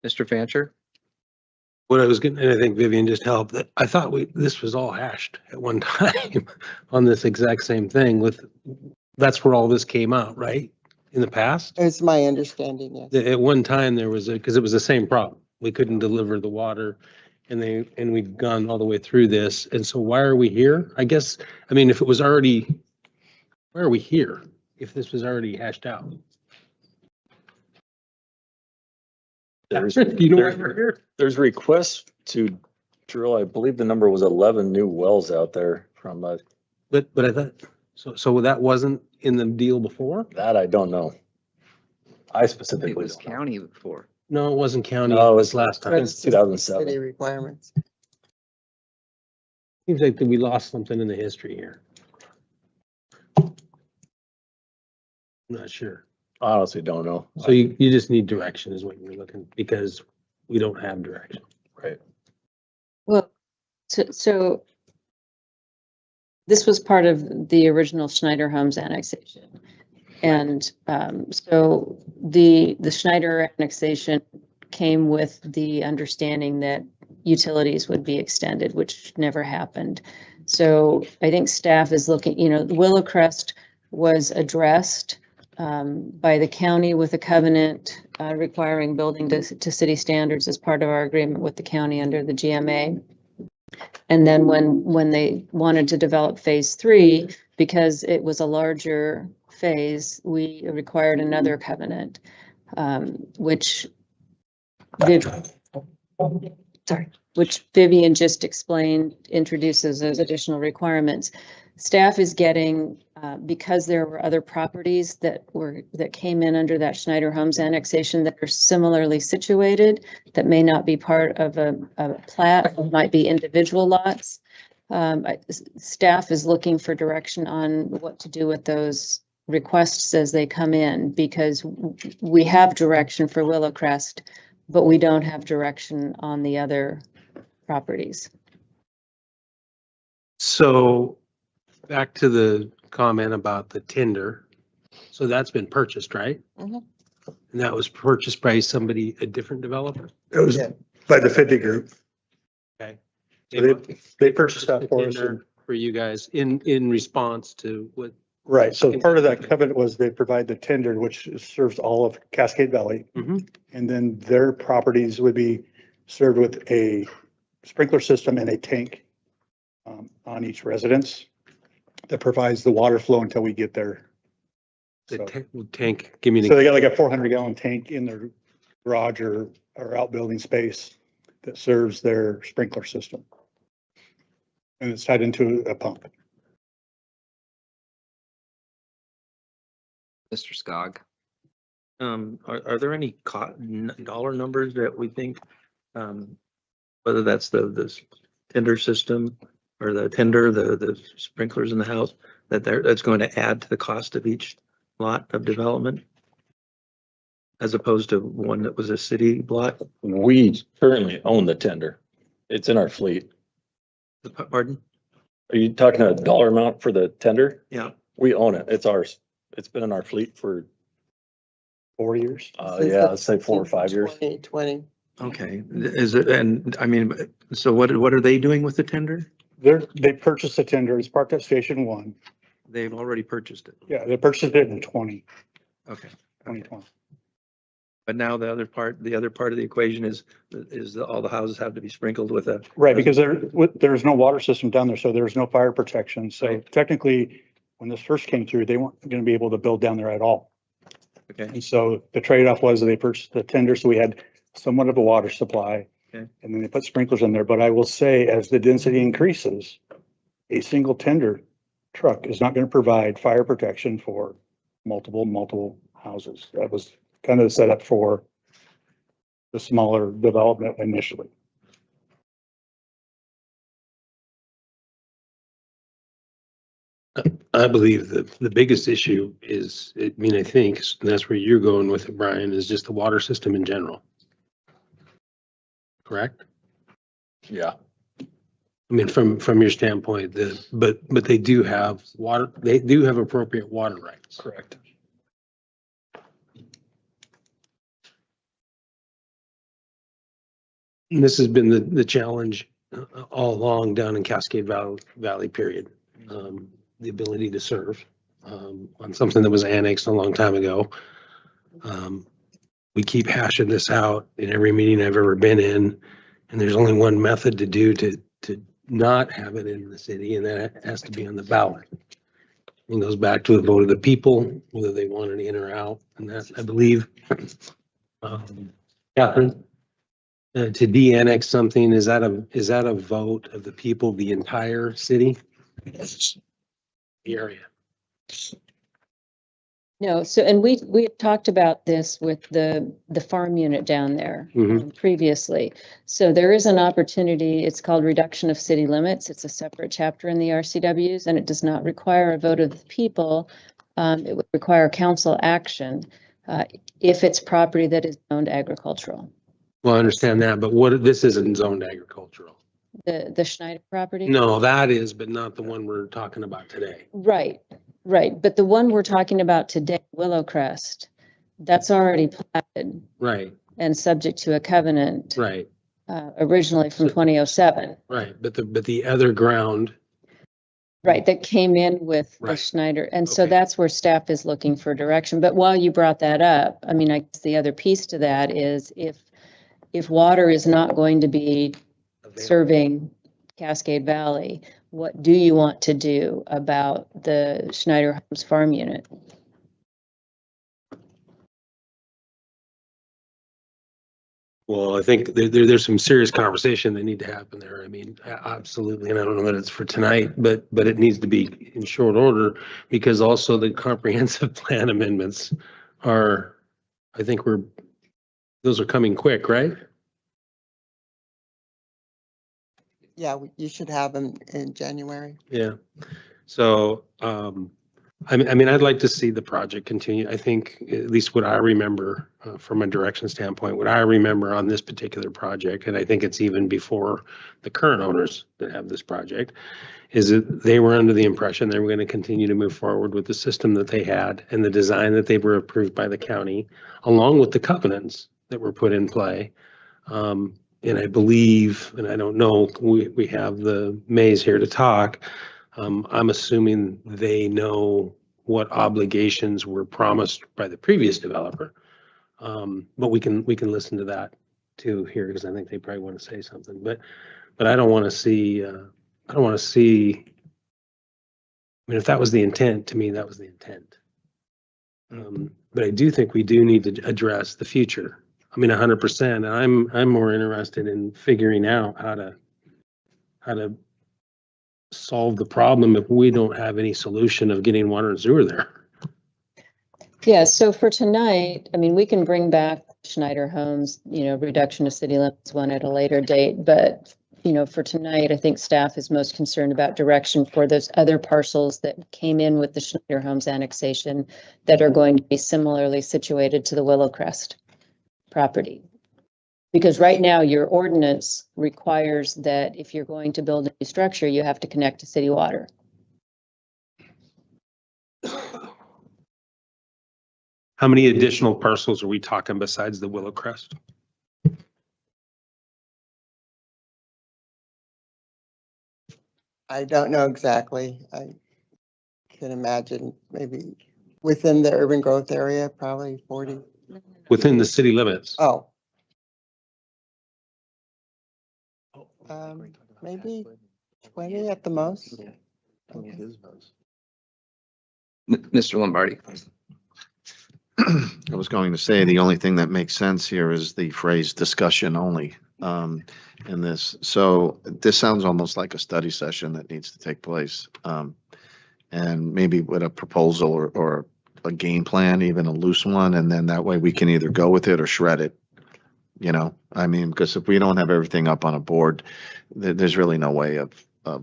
Mr. Fancher? What I was getting, and I think Vivian just helped, that I thought this was all hashed at one time on this exact same thing that's where all this came out, right? in the past. It's my understanding, yes. At one time, there was because it was the same problem. We couldn't deliver the water and we've gone all the way through this. And so why are we here? I guess, I mean, if it was already, why are we here? If this was already hashed out? There's, You know why we're here? there's requests to drill, I believe the number was 11 new wells out there from, But I thought, so that wasn't in the deal before? that I don't know. I It specifically was don't know. county before. No, it wasn't county. No, It it was was last I time. think it's 2007. City requirements. Seems like we lost something in the history here. I'm not sure. I honestly don't know. So you just need direction is what you're looking, because we don't have direction. Right. Well, so this was part of the original Schneider Homes annexation. And so the Schneider annexation came with the understanding that utilities would be extended, which never happened. So I think staff is looking, Willow Crest was addressed by the county with a covenant requiring building to city standards as part of our agreement with the county under the GMA. And then when they wanted to develop phase 3, because it was a larger phase, we required another covenant, which Vivian just explained introduces those additional requirements. Staff is getting, because there were other properties that came in under that Schneider Homes annexation that are similarly situated, that may not be part of a plat, might be individual lots. Staff is looking for direction on what to do with those requests as they come in, because we have direction for Willow Crest, but we don't have direction on the other properties. So back to the comment about the tender. So that's been purchased, right? Mhm. And that was purchased by somebody, a different developer? It was by the 50 group. Okay. So they purchased that for us. Tender For you guys in response to what? Right, so part of that covenant was they provide the tender, which serves all of Cascade Valley. Mhm. And then their properties would be served with a sprinkler system and a tank on each residence that provides the water flow until we get there. The tank, give me So they got like a 400-gallon tank in their garage or outbuilding space that serves their sprinkler system. And it's tied into a pump. Mr. Skog. Are there any dollar numbers that we think, whether that's the tender system or the tender, the sprinklers in the house, that's going to add to the cost of each lot of development? As opposed to one that was a city block? We currently own the tender. It's in our fleet. Pardon? Are you talking a dollar amount for the tender? Yeah. We own it. It's ours. It's been in our fleet for 4 years. Yeah, let's say 4 or 5 years. 2020. Okay, is it, and I mean, so what are they doing with the tender? They purchased the tender. It's parked at Station 1. They've already purchased it. Yeah, they purchased it in 2020. Okay. But now the other part of the equation is that all the houses have to be sprinkled with a. Right, because there's no water system down there, so there's no fire protection. So technically, when this first came through, they weren't going to be able to build down there at all. Okay. And so the trade-off was they purchased the tender, so we had somewhat of a water supply. Okay. And then they put sprinklers in there. But I will say, as the density increases, a single tender truck is not going to provide fire protection for multiple houses. That was kind of the setup for the smaller development initially. I believe the biggest issue is, I mean, I think, and that's where you're going with it, Brian, is just the water system in general. Correct? Yeah. I mean, from your standpoint, but they do have water, they do have appropriate water rights. Correct. And this has been the challenge all along down in Cascade Valley period. The ability to serve. on something that was annexed a long time ago. We keep hashing this out in every meeting I've ever been in, and there's only one method to do to not have it in the city, and that has to be on the ballot. It goes back to the vote of the people, whether they want it in or out, and that, I believe, Catherine, to de-annex something, is that a vote of the people, the entire city? The area. No, so, and we had talked about this with the farm unit down there previously. So there is an opportunity, it's called reduction of city limits. It's a separate chapter in the RCWs, and it does not require a vote of the people. It would require council action if it's property that is zoned agricultural. Well, I understand that, but this isn't zoned agricultural. The Schneider property? No, that is, but not the one we're talking about today. Right. But the one we're talking about today, Willow Crest, that's already platted. Right. And subject to a covenant. Right. Originally from 2007. Right, but the other ground. Right, that came in with the Right. Schneider. And so that's where staff is looking for direction. But while you brought that up, I mean, I guess the other piece to that is if water is not going to be serving Cascade Valley, what do you want to do about the Schneider Homes farm unit? Well, I think there's some serious conversation that need to happen there. I mean, absolutely, and I don't know that it's for tonight, but it needs to be in short order, because also the comprehensive plan amendments are, I think those are coming quick, right? Yeah, you should have them in January. Yeah. So, I mean, I'd like to see the project continue. I think at least what I remember from a direction standpoint, what I remember on this particular project, and I think it's even before the current owners that have this project, is that they were under the impression they were going to continue to move forward with the system that they had and the design that they were approved by the county, along with the covenants that were put in play. And I believe, and I don't know, we have the Mays here to talk. I'm assuming they know what obligations were promised by the previous developer. But we can listen to that too here, because I think they probably want to say something. But I don't want to see. I mean, if that was the intent, to me, that was the intent. But I do think we do need to address the future. I mean, 100%. And I'm more interested in figuring out how to solve the problem if we don't have any solution of getting water and sewer there. Yeah, so for tonight, I mean, we can bring back Schneider Homes, reduction of city limits one at a later date, but for tonight, I think staff is most concerned about direction for those other parcels that came in with the Schneider Homes annexation that are going to be similarly situated to the Willow Crest property. Because right now your ordinance requires that if you're going to build a new structure, you have to connect to city water. How many additional parcels are we talking besides the Willow Crest? I don't know exactly. I can imagine maybe within the urban growth area, probably 40. Within the city limits? Oh. Maybe 20 at the most. Okay. Mr. Lombardi. I was going to say, the only thing that makes sense here is the phrase discussion only in this. So this sounds almost like a study session that needs to take place. And maybe with a proposal or a game plan, even a loose one, and then that way we can either go with it or shred it. I mean, because if we don't have everything up on a board, there's really no way of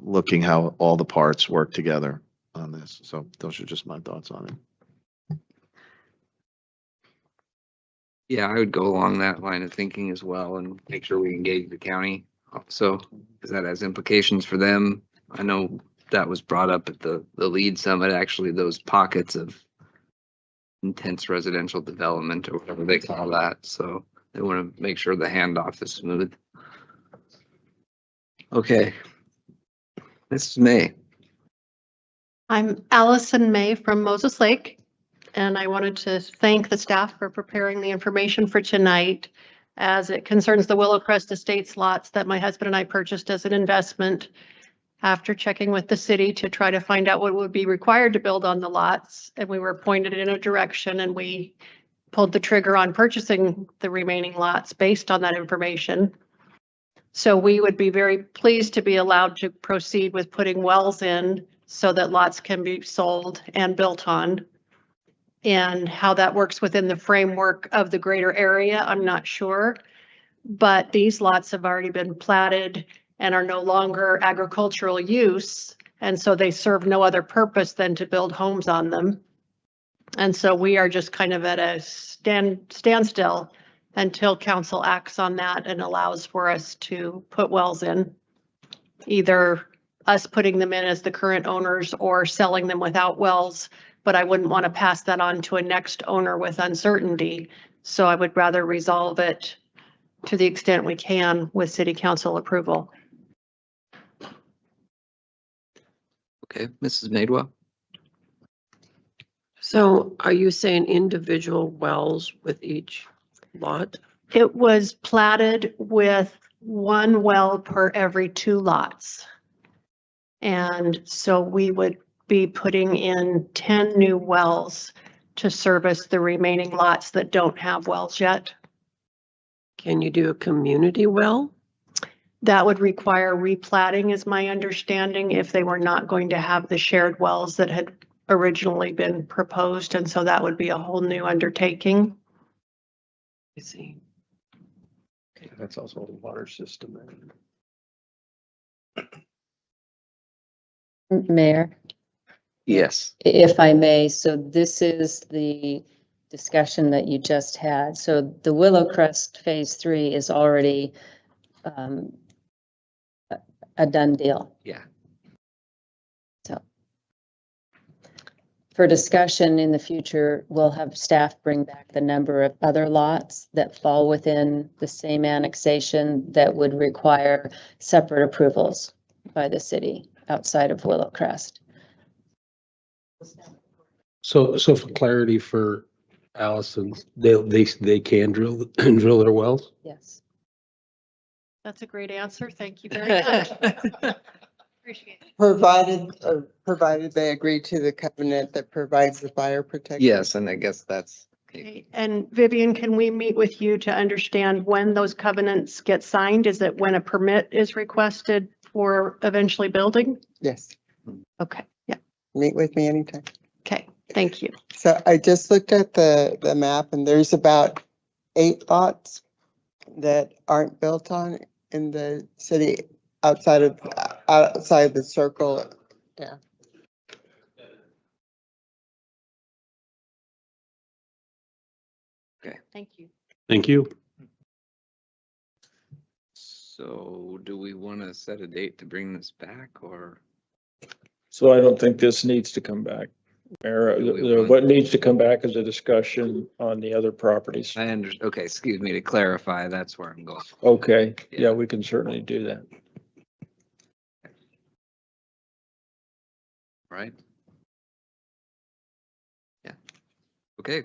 looking how all the parts work together on this. So those are just my thoughts on it. Yeah, I would go along that line of thinking as well and make sure we engage the county also, because that has implications for them. I know that was brought up at the LEED summit, actually, those pockets of intense residential development or whatever they call that. So they want to make sure the handoff is smooth. Okay. This is May. I'm Allison May from Moses Lake, and I wanted to thank the staff for preparing the information for tonight as it concerns the Willowcrest Estates lots that my husband and I purchased as an investment after checking with the city to try to find out what would be required to build on the lots. And we were pointed in a direction and we pulled the trigger on purchasing the remaining lots based on that information. So we would be very pleased to be allowed to proceed with putting wells in so that lots can be sold and built on. And how that works within the framework of the greater area, I'm not sure. But these lots have already been platted and are no longer agricultural use. And so they serve no other purpose than to build homes on them. And so we are just kind of at a standstill until council acts on that and allows for us to put wells in. Either us putting them in as the current owners or selling them without wells, but I wouldn't want to pass that on to a next owner with uncertainty. So I would rather resolve it to the extent we can with city council approval. Okay, Mrs. Madewell? So are you saying individual wells with each lot? It was platted with one well per every 2 lots. And so we would be putting in 10 new wells to service the remaining lots that don't have wells yet. Can you do a community well? That would require replatting, is my understanding, if they were not going to have the shared wells that had originally been proposed. And so that would be a whole new undertaking. I see. That's also a water system. Mayor, Yes. if I may, so this is the discussion that you just had. So the Willowcrest Phase 3 is already a done deal. Yeah. So for discussion in the future, we'll have staff bring back the number of other lots that fall within the same annexation that would require separate approvals by the city outside of Willowcrest. So for clarity for Allison, they can drill their wells? Yes. That's a great answer. Thank you very much. Appreciate it. Provided they agree to the covenant that provides the fire protection. Yes, and I guess that's. Okay. And Vivian, can we meet with you to understand when those covenants get signed? Is it when a permit is requested for eventually building? Yes. Okay, yeah, Meet with me anytime. okay, thank you. So I just looked at the map and there's about 8 lots that aren't built on in the city outside the circle. Yeah. Okay. Thank you. Thank you. So do we want to set a date to bring this back or? So I don't think this needs to come back. Mayor, what needs to come back is a discussion on the other properties. I understand. Okay, excuse me, to clarify, that's where I'm going. Okay, yeah, we can certainly do that. Right? Yeah. Okay.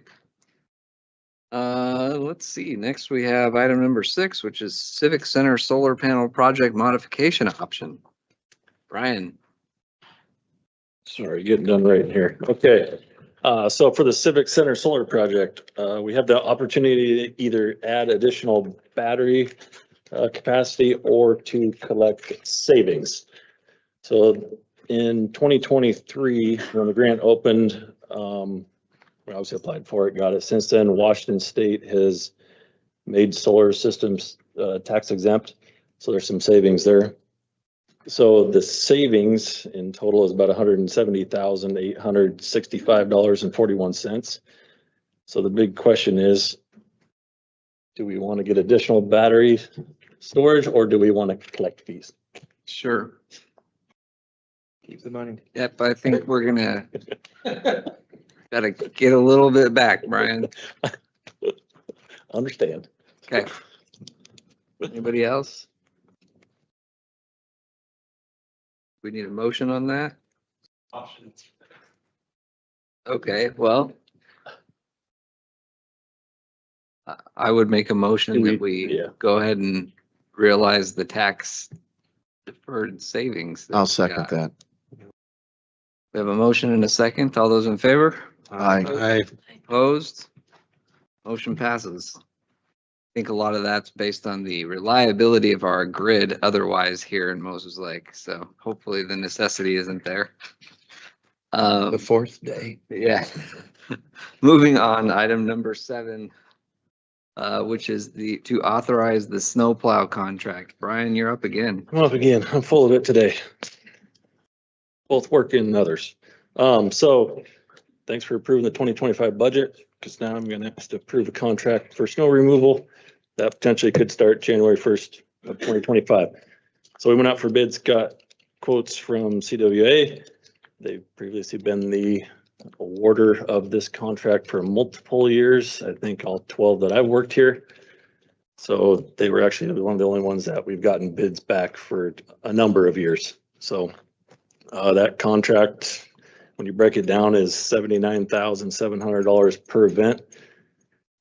Let's see. Next we have item number 6, which is Civic Center Solar Panel Project Modification Option. Brian. Sorry, getting done right here. Okay. So for the Civic Center Solar Project, we have the opportunity to either add additional battery capacity or to collect savings. So in 2023, when the grant opened, we obviously applied for it, got it. Since then, Washington State has made solar systems tax exempt. So there's some savings there. So the savings in total is about $170,865.41. So the big question is, do we want to get additional battery storage or do we want to collect fees? Sure. Keep the money. Yep, I think we're gonna gotta get a little bit back, Brian. Understand. Okay. Anybody else? We need a motion on that? Okay, well. I would make a motion that we go ahead and realize the tax deferred savings. that I'll we second got. that. We have a motion and a second. All those in favor? Aye. Opposed? Motion passes. I think a lot of that's based on the reliability of our grid otherwise here in Moses Lake. So hopefully the necessity isn't there. The fourth day. Yeah. Moving on, item number 7, which is to authorize the snowplow contract. Brian, you're up again. I'm up again. I'm full of it today. Both work and others. So thanks for approving the 2025 budget, because now I'm gonna have to approve a contract for snow removal that potentially could start January 1st of 2025. So we went out for bids, got quotes from CWA. They've previously been the awarder of this contract for multiple years. I think all 12 that I've worked here. So they were actually one of the only ones that we've gotten bids back for a number of years. So that contract, when you break it down, is $79,700 per event,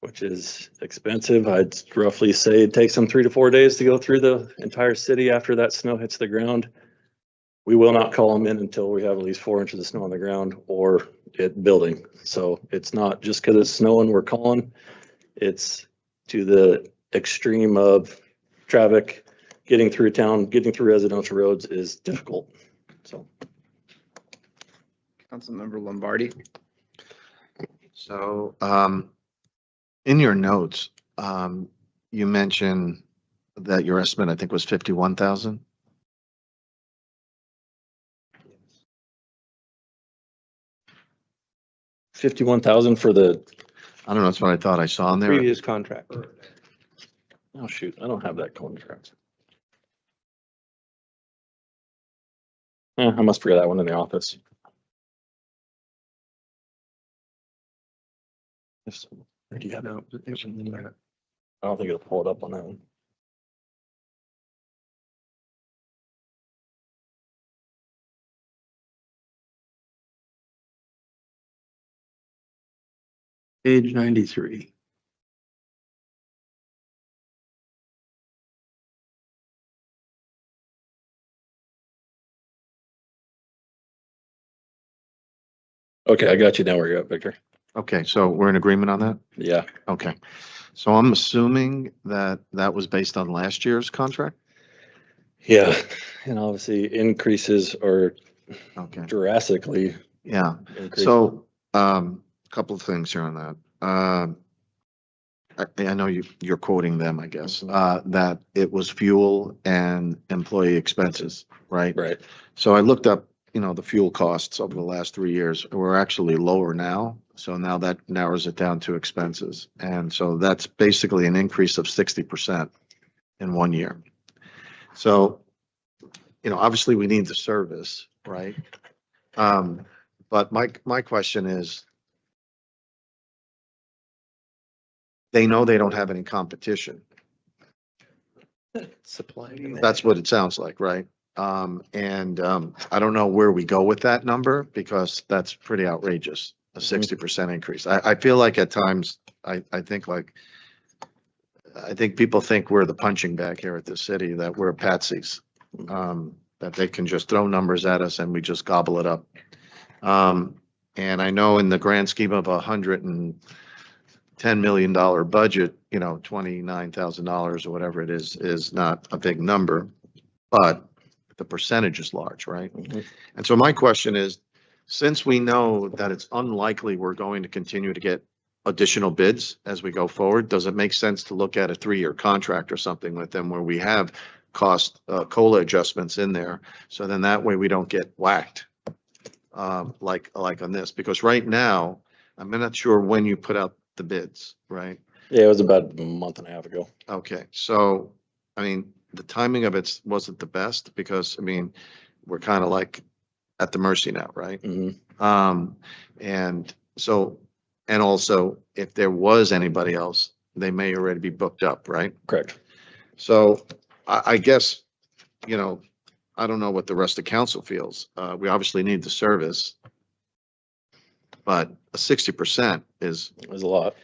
which is expensive. I'd roughly say it takes them 3 to 4 days to go through the entire city after that snow hits the ground. We will not call them in until we have at least 4 inches of snow on the ground or it building. So it's not just because it's snowing we're calling. It's to the extreme of traffic, getting through town, getting through residential roads is difficult. So. Councilmember Lombardi. So, in your notes, you mentioned that your estimate, I think, was 51,000. $51,000 for the. I don't know, that's what I thought I saw in there. Previous contract. Oh, shoot, I don't have that contract. I must forget that one in the office. Or do you have that? I don't think it'll pull it up on that one. Page 93. Okay, I got you now where you're at, Victor. Okay, so we're in agreement on that? Yeah. Okay. So I'm assuming that that was based on last year's contract? Yeah, and obviously increases are Okay. drastically. Yeah. increasing. So, a couple of things here on that. I know you're quoting them, I guess, that it was fuel and employee expenses, right? Right. So I looked up, the fuel costs over the last 3 years. We're actually lower now. So now that narrows it down to expenses. And so that's basically an increase of 60% in 1 year. So, obviously we need the service, right? But my question is, they know they don't have any competition. Supply. That's what it sounds like, right? I don't know where we go with that number because that's pretty outrageous, a 60% increase. I feel like at times, I think people think we're the punching bag here at the city, that we're patsies. That they can just throw numbers at us and we just gobble it up. And I know in the grand scheme of $110 million budget, $29,000 or whatever it is not a big number, but the percentage is large, right? And so my question is, since we know that it's unlikely we're going to continue to get additional bids as we go forward, does it make sense to look at a 3-year contract or something with them where we have cost COLA adjustments in there? So then that way we don't get whacked like on this, because right now, I'm not sure when you put out the bids, right? Yeah, it was about a month and a half ago. Okay, so, the timing of it wasn't the best because, we're kind of like at the mercy now, right? And so, and also if there was anybody else, they may already be booked up, right? Correct. So I guess, I don't know what the rest of council feels. We obviously need the service. but a 60% is. Is a lot.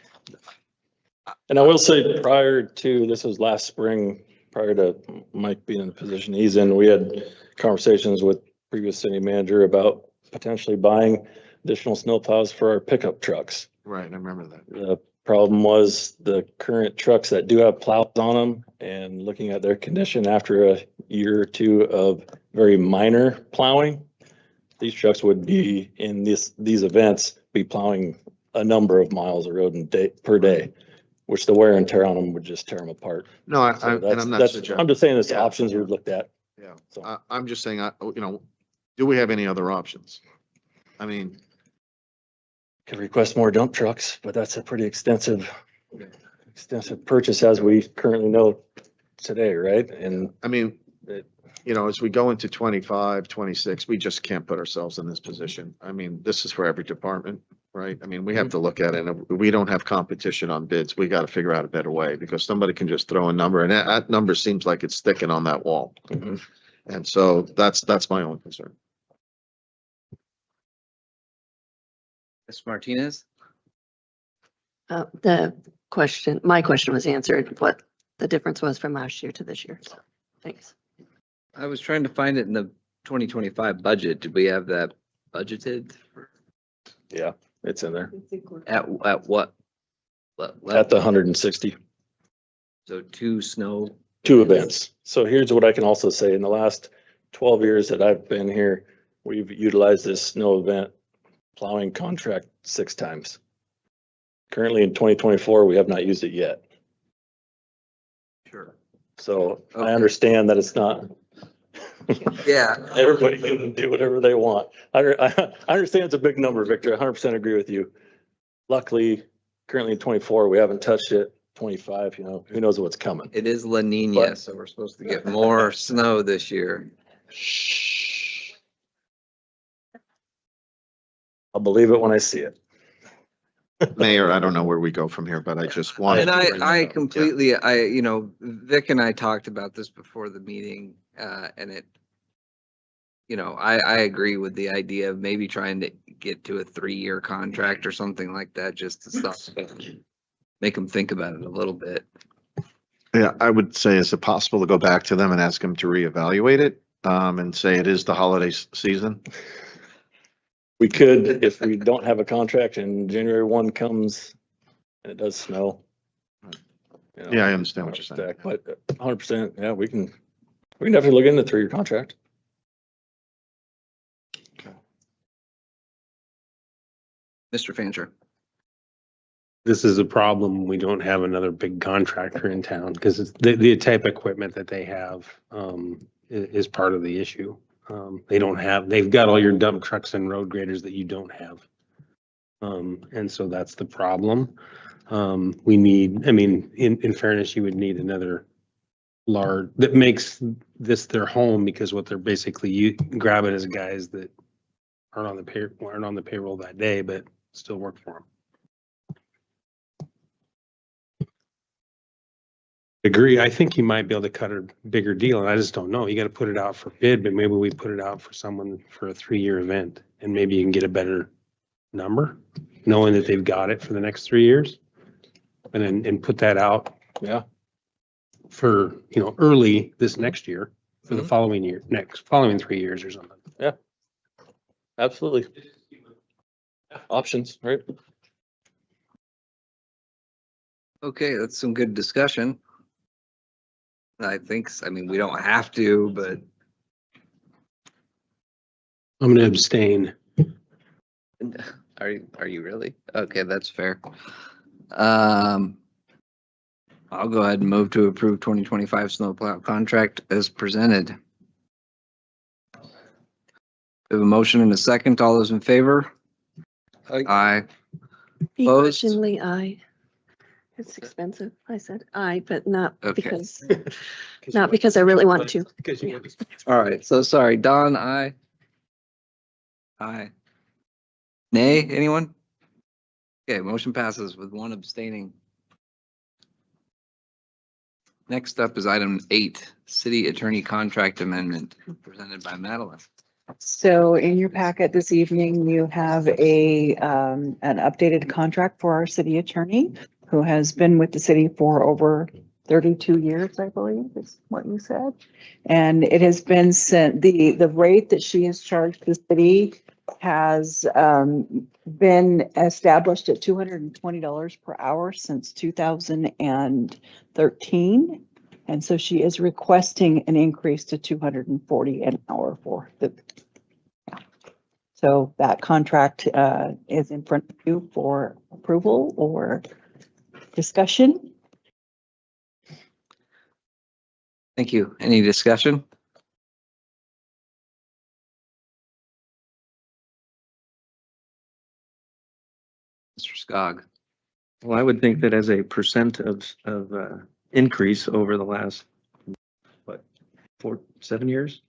And I will say prior to, this was last spring, prior to Mike being in the position he's in, we had conversations with previous city manager about potentially buying additional snowplows for our pickup trucks. Right, I remember that. The problem was the current trucks that do have plows on them and looking at their condition after a year or two of very minor plowing, these trucks would be in these events, be plowing a number of miles of road per day, which the wear and tear on them would just tear them apart. No, So and I'm not I'm suggesting. just saying it's Yeah. options we've looked at. Yeah, So. I'm just saying, do we have any other options? I mean, Could request more dump trucks, but that's a pretty extensive purchase as we currently know today, right? And I mean, as we go into 25, 26, we just can't put ourselves in this position. I mean, this is for every department, right? I mean, we have to look at it, and we don't have competition on bids. We got to figure out a better way, because somebody can just throw a number, and that number seems like it's sticking on that wall. And so that's my only concern. Ms. Martinez? My question was answered, what the difference was from last year to this year. So, thanks. I was trying to find it in the 2025 budget. Did we have that budgeted? yeah, it's in there At what? at the 160. So 2 snow. 2 events. So here's what I can also say. In the last 12 years that I've been here, we've utilized this snow event plowing contract 6 times. Currently in 2024, we have not used it yet. Sure. So Okay. I understand that it's not, Yeah. everybody can do whatever they want. I understand it's a big number, Victor. 100% agree with you. Luckily, currently in 24, we haven't touched it. 25, who knows what's coming. It is La Nina, But- so we're supposed to get more snow this year. I'll believe it when I see it. Mayor, I don't know where we go from here, but I just wanted. And to bring that I up. completely, Vic and I talked about this before the meeting, and it, I agree with the idea of maybe trying to get to a 3-year contract or something like that, just to stop, make them think about it a little bit. Yeah, I would say, is it possible to go back to them and ask them to reevaluate it, and say it is the holiday season? We could, if we don't have a contract and January 1 comes and it does snow. Yeah, I understand what you're saying. But 100%, yeah, we can definitely look into the 3-year contract. Mr. Fancher. This is a problem. We don't have another big contractor in town because it's the type of equipment that they have is part of the issue. They've got all your dump trucks and road graders that you don't have. And so that's the problem. We need, in fairness, you would need another large, that makes this their home, because what they're basically, you grab it as guys that aren't on the payroll that day, but still work for them. Agree. I think you might be able to cut a bigger deal, and I just don't know. You got to put it out for bid, but maybe we put it out for someone for a 3-year event, and maybe you can get a better number, knowing that they've got it for the next 3 years, and put that out. Yeah. For early this next year, for the following 3 years or something. Yeah. Absolutely. Options, right? Okay, that's some good discussion. I think, we don't have to, but I'm gonna abstain. are you really? Okay, that's fair. I'll go ahead and move to approve 2025 snowplow contract as presented. We have a motion and a second. All those in favor? Aye. Opposed? Begrudgingly, aye. It's expensive. I said aye, but not Okay. because I really want to. All right, so sorry, Don, aye. Aye. Nay, anyone? Okay, motion passes with 1 abstaining. Next up is item 8, City Attorney Contract Amendment, presented by Madeline. So in your packet this evening, you have an updated contract for our city attorney who has been with the city for over 32 years, I believe is what you said. And it has been sent, the rate that she has charged the city has been established at $220 per hour since 2013. And so she is requesting an increase to 240 an hour for the. So that contract is in front of you for approval or discussion. Thank you. Any discussion? Mr. Skog. Well, I would think that as a percent of increase over the last, what, 7 years?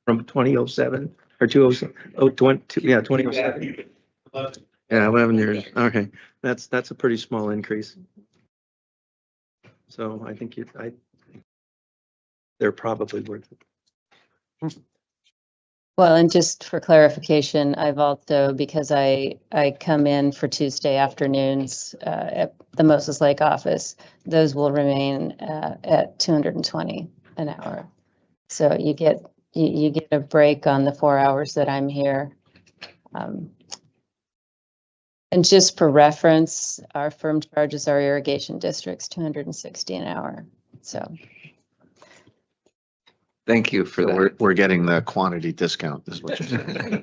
From 2007 or 2007. Yeah, 11 years. Okay, that's a pretty small increase. So I think they're probably worth it. Well, and just for clarification, I've also, because I come in for Tuesday afternoons at the Moses Lake office, those will remain at 220 an hour. So you get a break on the 4 hours that I'm here. And just for reference, our firm charges our irrigation districts $260 an hour. So. Thank you for that. We're getting the quantity discount, is what you're saying.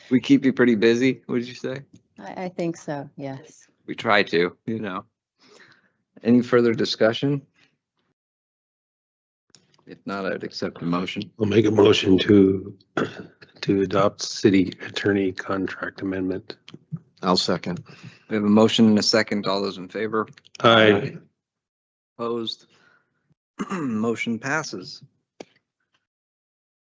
We keep you pretty busy, would you say? I think so, yes. We try to, you know. Any further discussion? If not, I'd accept a motion. I'll make a motion to adopt city attorney contract amendment. I'll second. We have a motion and a second. All those in favor? Aye. Opposed? Motion passes.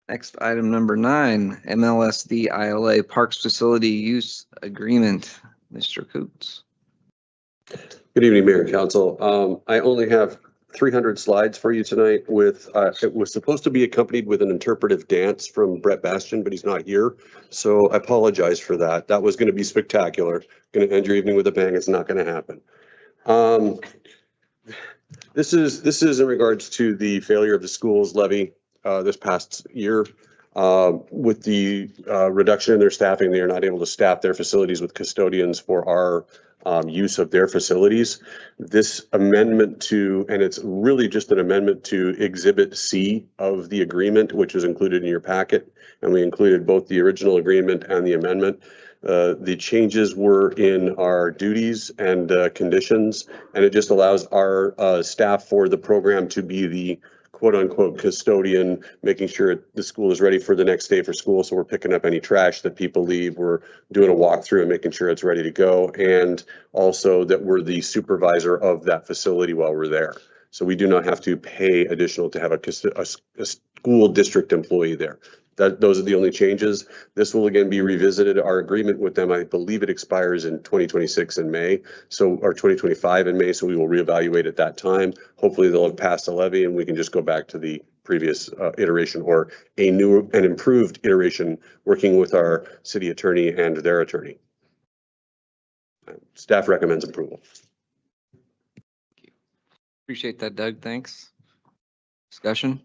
Next, item number 9, MLSD ILA Parks Facility Use Agreement. Mr. Coots. Good evening, Mayor and Council. I only have 300 slides for you tonight with, it was supposed to be accompanied with an interpretive dance from Brett Bastian, but he's not here. So I apologize for that. That was going to be spectacular. Going to end your evening with a bang. It's not going to happen. This is in regards to the failure of the schools levy this past year. With the reduction in their staffing, they are not able to staff their facilities with custodians for our use of their facilities. This amendment to, and it's really just an amendment to Exhibit C of the agreement, which was included in your packet, and we included both the original agreement and the amendment. The changes were in our duties and conditions, and it just allows our staff for the program to be the quote unquote custodian, making sure the school is ready for the next day for school. So we're picking up any trash that people leave. We're doing a walkthrough and making sure it's ready to go. And also that we're the supervisor of that facility while we're there. So we do not have to pay additional to have a school district employee there. Those are the only changes. This will again be revisited. Our agreement with them, I believe it expires in 2026 in May, or 2025 in May. So we will reevaluate at that time. Hopefully they'll have passed the levy and we can just go back to the previous iteration or a new and improved iteration working with our city attorney and their attorney. Staff recommends approval. Appreciate that, Doug. Thanks. Discussion?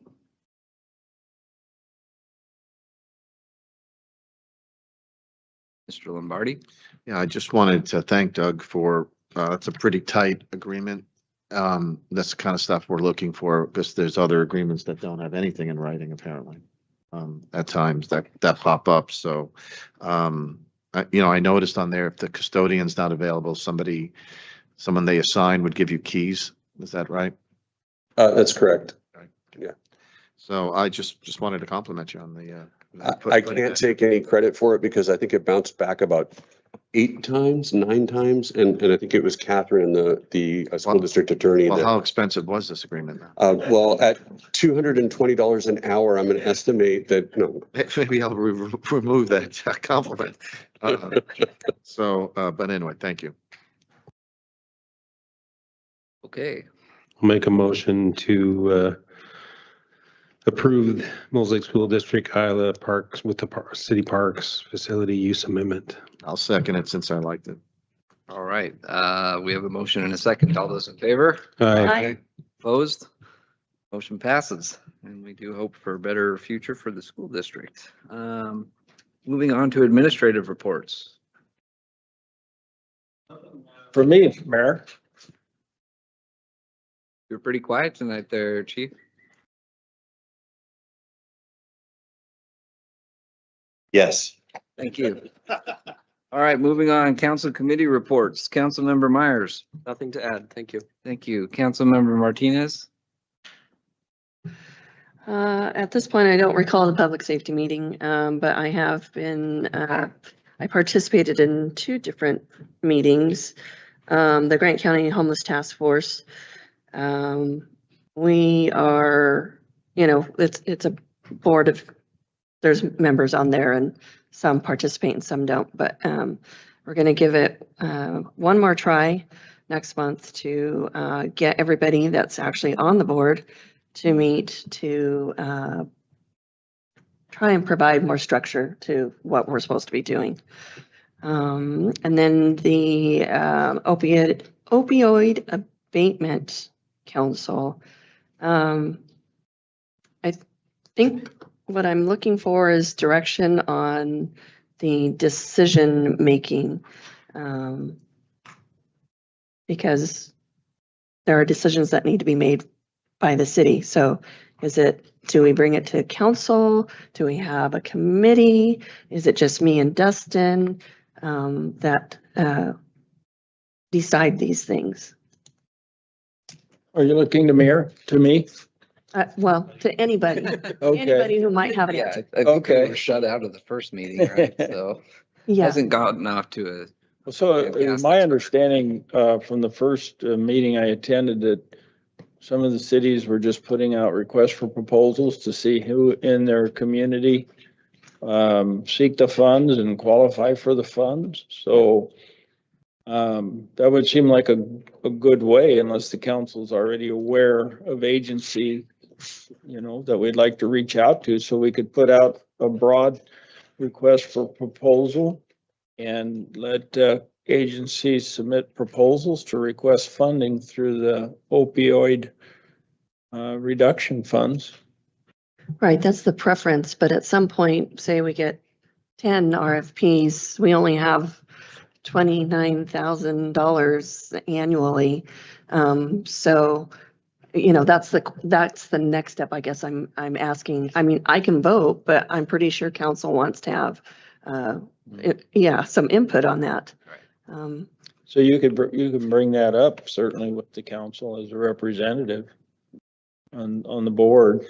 Mr. Lombardi? Yeah, I just wanted to thank Doug for, it's a pretty tight agreement. That's the kind of stuff we're looking for because there's other agreements that don't have anything in writing apparently. At times that pop up. So, I noticed on there, if the custodian's not available, someone they assign would give you keys. Is that right? That's correct. Right. Yeah. So I just wanted to compliment you on the. I can't take any credit for it because I think it bounced back about 9 times, and I think it was Catherine and the school district attorney. Well, how expensive was this agreement? Well, at $220 an hour, I'm going to estimate that, no. Maybe I'll remove that compliment. But anyway, thank you. Okay. I'll make a motion to approve Mosaic Lake School District Isla Parks with the city parks facility use amendment. I'll second it since I liked it. All right, we have a motion and a second. All those in favor? Aye. Opposed? Motion passes, and we do hope for a better future for the school district. Moving on to administrative reports. For me, Mayor, You're pretty quiet tonight there, Chief. Yes. Thank you. All right, moving on, council committee reports. Councilmember Myers. Nothing to add. Thank you. Thank you. Councilmember Martinez. At this point, I don't recall the public safety meeting, but I have been, I participated in 2 different meetings. The Grant County Homeless Task Force. We are, it's a board of, there's members on there and some participate and some don't, but we're going to give it one more try next month to get everybody that's actually on the board to meet to try and provide more structure to what we're supposed to be doing. And then the opioid abatement council. I think what I'm looking for is direction on the decision making. Because there are decisions that need to be made by the city. So do we bring it to council? Do we have a committee? Is it just me and Dustin that decide these things? are you looking to me? Well, to anybody, anybody who might have an Yeah, answer. I think we were shut out of the first meeting, right? So Yeah. hasn't gotten off to So it was my understanding from the first meeting I attended that some of the cities were just putting out requests for proposals to see who in their community seek the funds and qualify for the funds. So that would seem like a good way, unless the council's already aware of agency, that we'd like to reach out to, so we could put out a broad request for proposal and let agencies submit proposals to request funding through the opioid reduction funds. Right, that's the preference, but at some point, say we get 10 RFPs, we only have $29,000 annually. So, that's the next step, I guess I'm asking. I mean, I can vote, but I'm pretty sure council wants to have, some input on that. So you can bring that up certainly with the council as a representative on the board.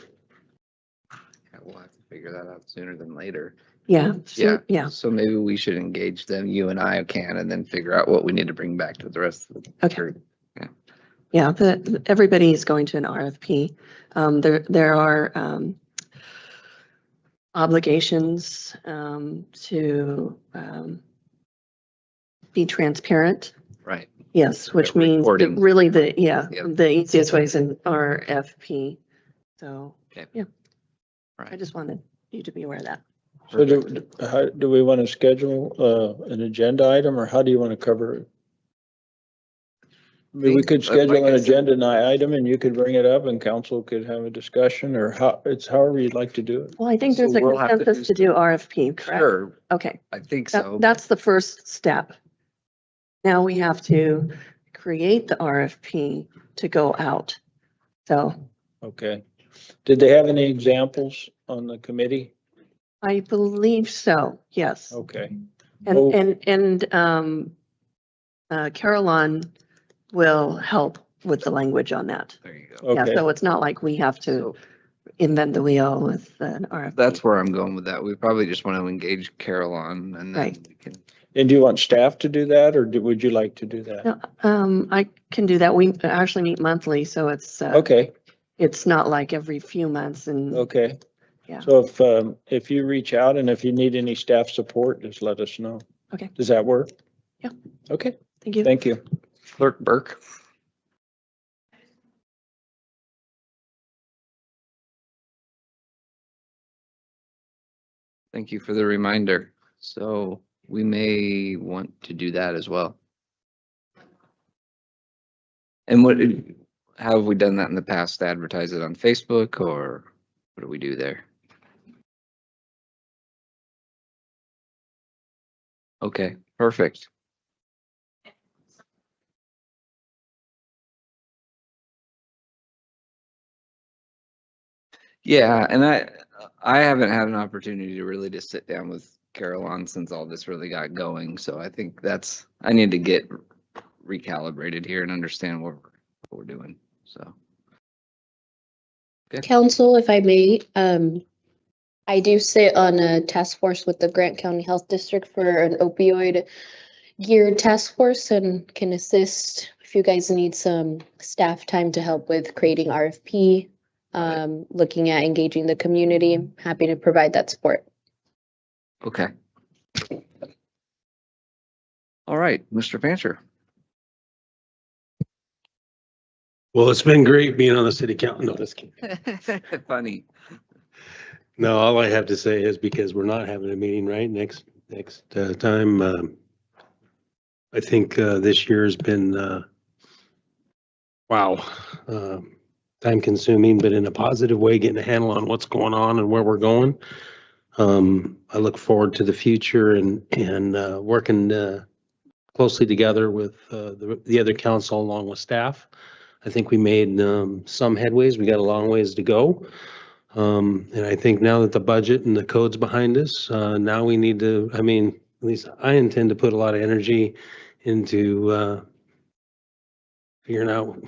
we'll have to figure that out sooner than later. Yeah. Yeah. So maybe we should engage them, you and I can, and then figure out what we need to bring back to the rest of the group. Yeah, everybody is going to an RFP. There are obligations to be transparent. Right. Yes, which means reporting. really the easiest way is an RFP. So, yeah. I just wanted you to be aware of that. So do we want to schedule an agenda item, or how do you want to cover it? I mean, we could schedule an agenda item and you could bring it up and council could have a discussion, or however you'd like to do it. Well, I think there's a consensus to do RFP, correct? Sure. Okay. I think so. That's the first step. Now we have to create the RFP to go out. So. Okay. Did they have any examples on the committee? I believe so, yes. Okay. And Caroline will help with the language on that. There you go. Yeah, Okay. so it's not like we have to invent the wheel with an RFP. That's where I'm going with that. We probably just want to engage Carol on, and then we can. And do you want staff to do that, or would you like to do that? No, I can do that. We actually meet monthly, so it's Okay. It's not like every few months and. Okay. Yeah. So if you reach out and if you need any staff support, just let us know. Okay. Does that work? Yeah. Okay. Thank you. Thank you. Clerk Burke. Thank you for the reminder. So we may want to do that as well. And how have we done that in the past? Advertise it on Facebook, or what do we do there? Okay, perfect. Yeah, and I haven't had an opportunity to really just sit down with Caroline since all this really got going. So I think I need to get recalibrated here and understand what we're doing. So. Okay. Council, if I may, I do sit on a task force with the Grant County Health District for an opioid geared task force and can assist if you guys need some staff time to help with creating RFP, looking at engaging the community. I'm happy to provide that support. Okay. All right, Mr. Fancher. Well, it's been great being on the city council. No, just kidding. Funny. No, all I have to say is because we're not having a meeting, right? Next time. I think this year has been, wow, time consuming, but in a positive way, getting a handle on what's going on and where we're going. I look forward to the future and working closely together with the other council along with staff. I think we made some headways. We got a long ways to go. And I think now that the budget and the code's behind us, now we need to, I mean, at least I intend to put a lot of energy into figuring out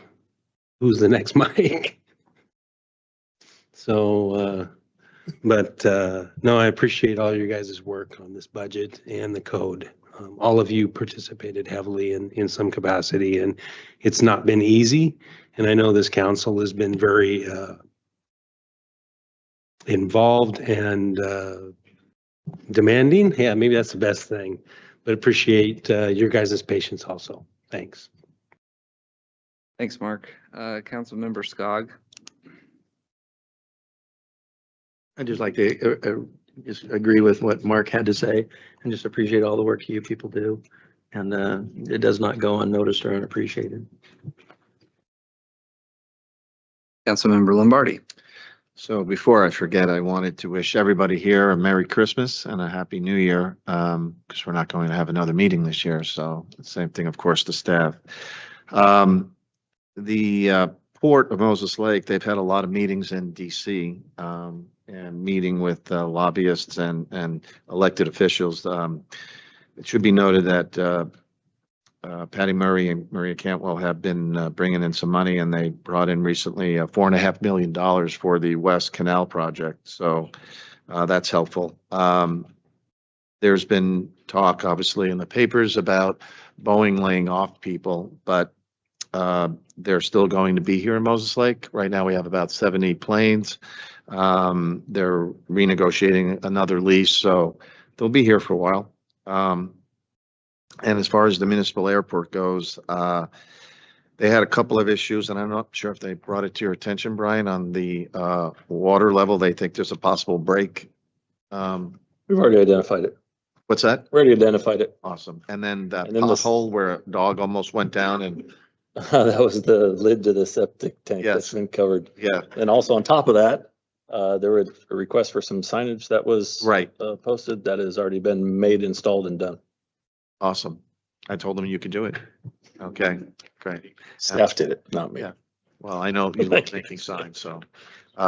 who's the next Mike. So, but no, I appreciate all your guys' work on this budget and the code. All of you participated heavily in some capacity, and it's not been easy. And I know this council has been very involved and demanding. Yeah, maybe that's the best thing, but appreciate your guys' patience also. Thanks. Thanks, Mark. Councilmember Skog. I'd just like to just agree with what Mark had to say and just appreciate all the work you people do. And it does not go unnoticed or unappreciated. Councilmember Lombardi. So before I forget, I wanted to wish everybody here a Merry Christmas and a Happy New Year, because we're not going to have another meeting this year. So same thing, of course, to staff. The Port of Moses Lake, they've had a lot of meetings in DC and meeting with lobbyists and elected officials. It should be noted that Patty Murray and Maria Cantwell have been bringing in some money, and they brought in recently $4.5 million for the West Canal project. So that's helpful. There's been talk, obviously, in the papers about Boeing laying off people, but they're still going to be here in Moses Lake. Right now, we have about 70 planes. They're renegotiating another lease, so they'll be here for a while. And as far as the municipal airport goes, they had a couple of issues, and I'm not sure if they brought it to your attention, Brian, on the water level. They think there's a possible break. We've already identified it. What's that? We already identified it. Awesome. And then that pothole where a dog almost went down and. That was the lid to the septic tank that's been covered. Yeah. And also on top of that, there was a request for some signage that was posted that has already been made, installed, and done. Awesome. I told them you could do it. Okay, great. Staff did it, not me. Yeah. Well, I know you love making signs, so.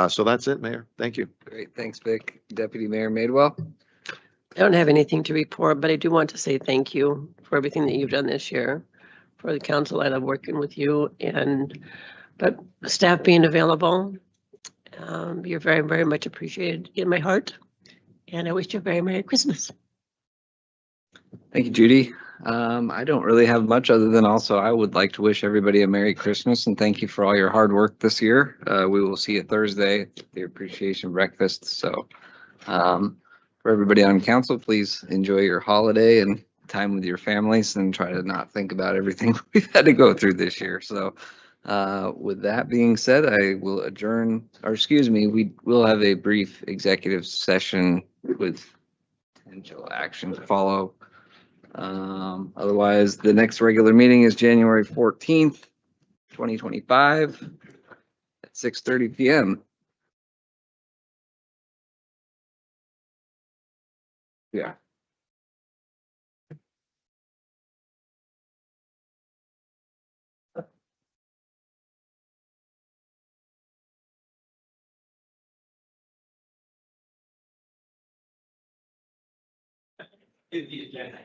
So that's it, Mayor. Thank you. Great. Thanks, Vic. Deputy Mayor Madewell. I don't have anything to report, but I do want to say thank you for everything that you've done this year. For the council, I love working with you, but staff being available, you're very, very much appreciated in my heart. And I wish you a very Merry Christmas. Thank you, Judy. I don't really have much other than also I would like to wish everybody a Merry Christmas and thank you for all your hard work this year. We will see you Thursday, the appreciation breakfast. So for everybody on council, please enjoy your holiday and time with your families and try to not think about everything we've had to go through this year. So with that being said, I will adjourn, or excuse me, we will have a brief executive session with potential action to follow. Otherwise, the next regular meeting is January 14th, 2025 at 6:30 PM. Yeah. The agenda.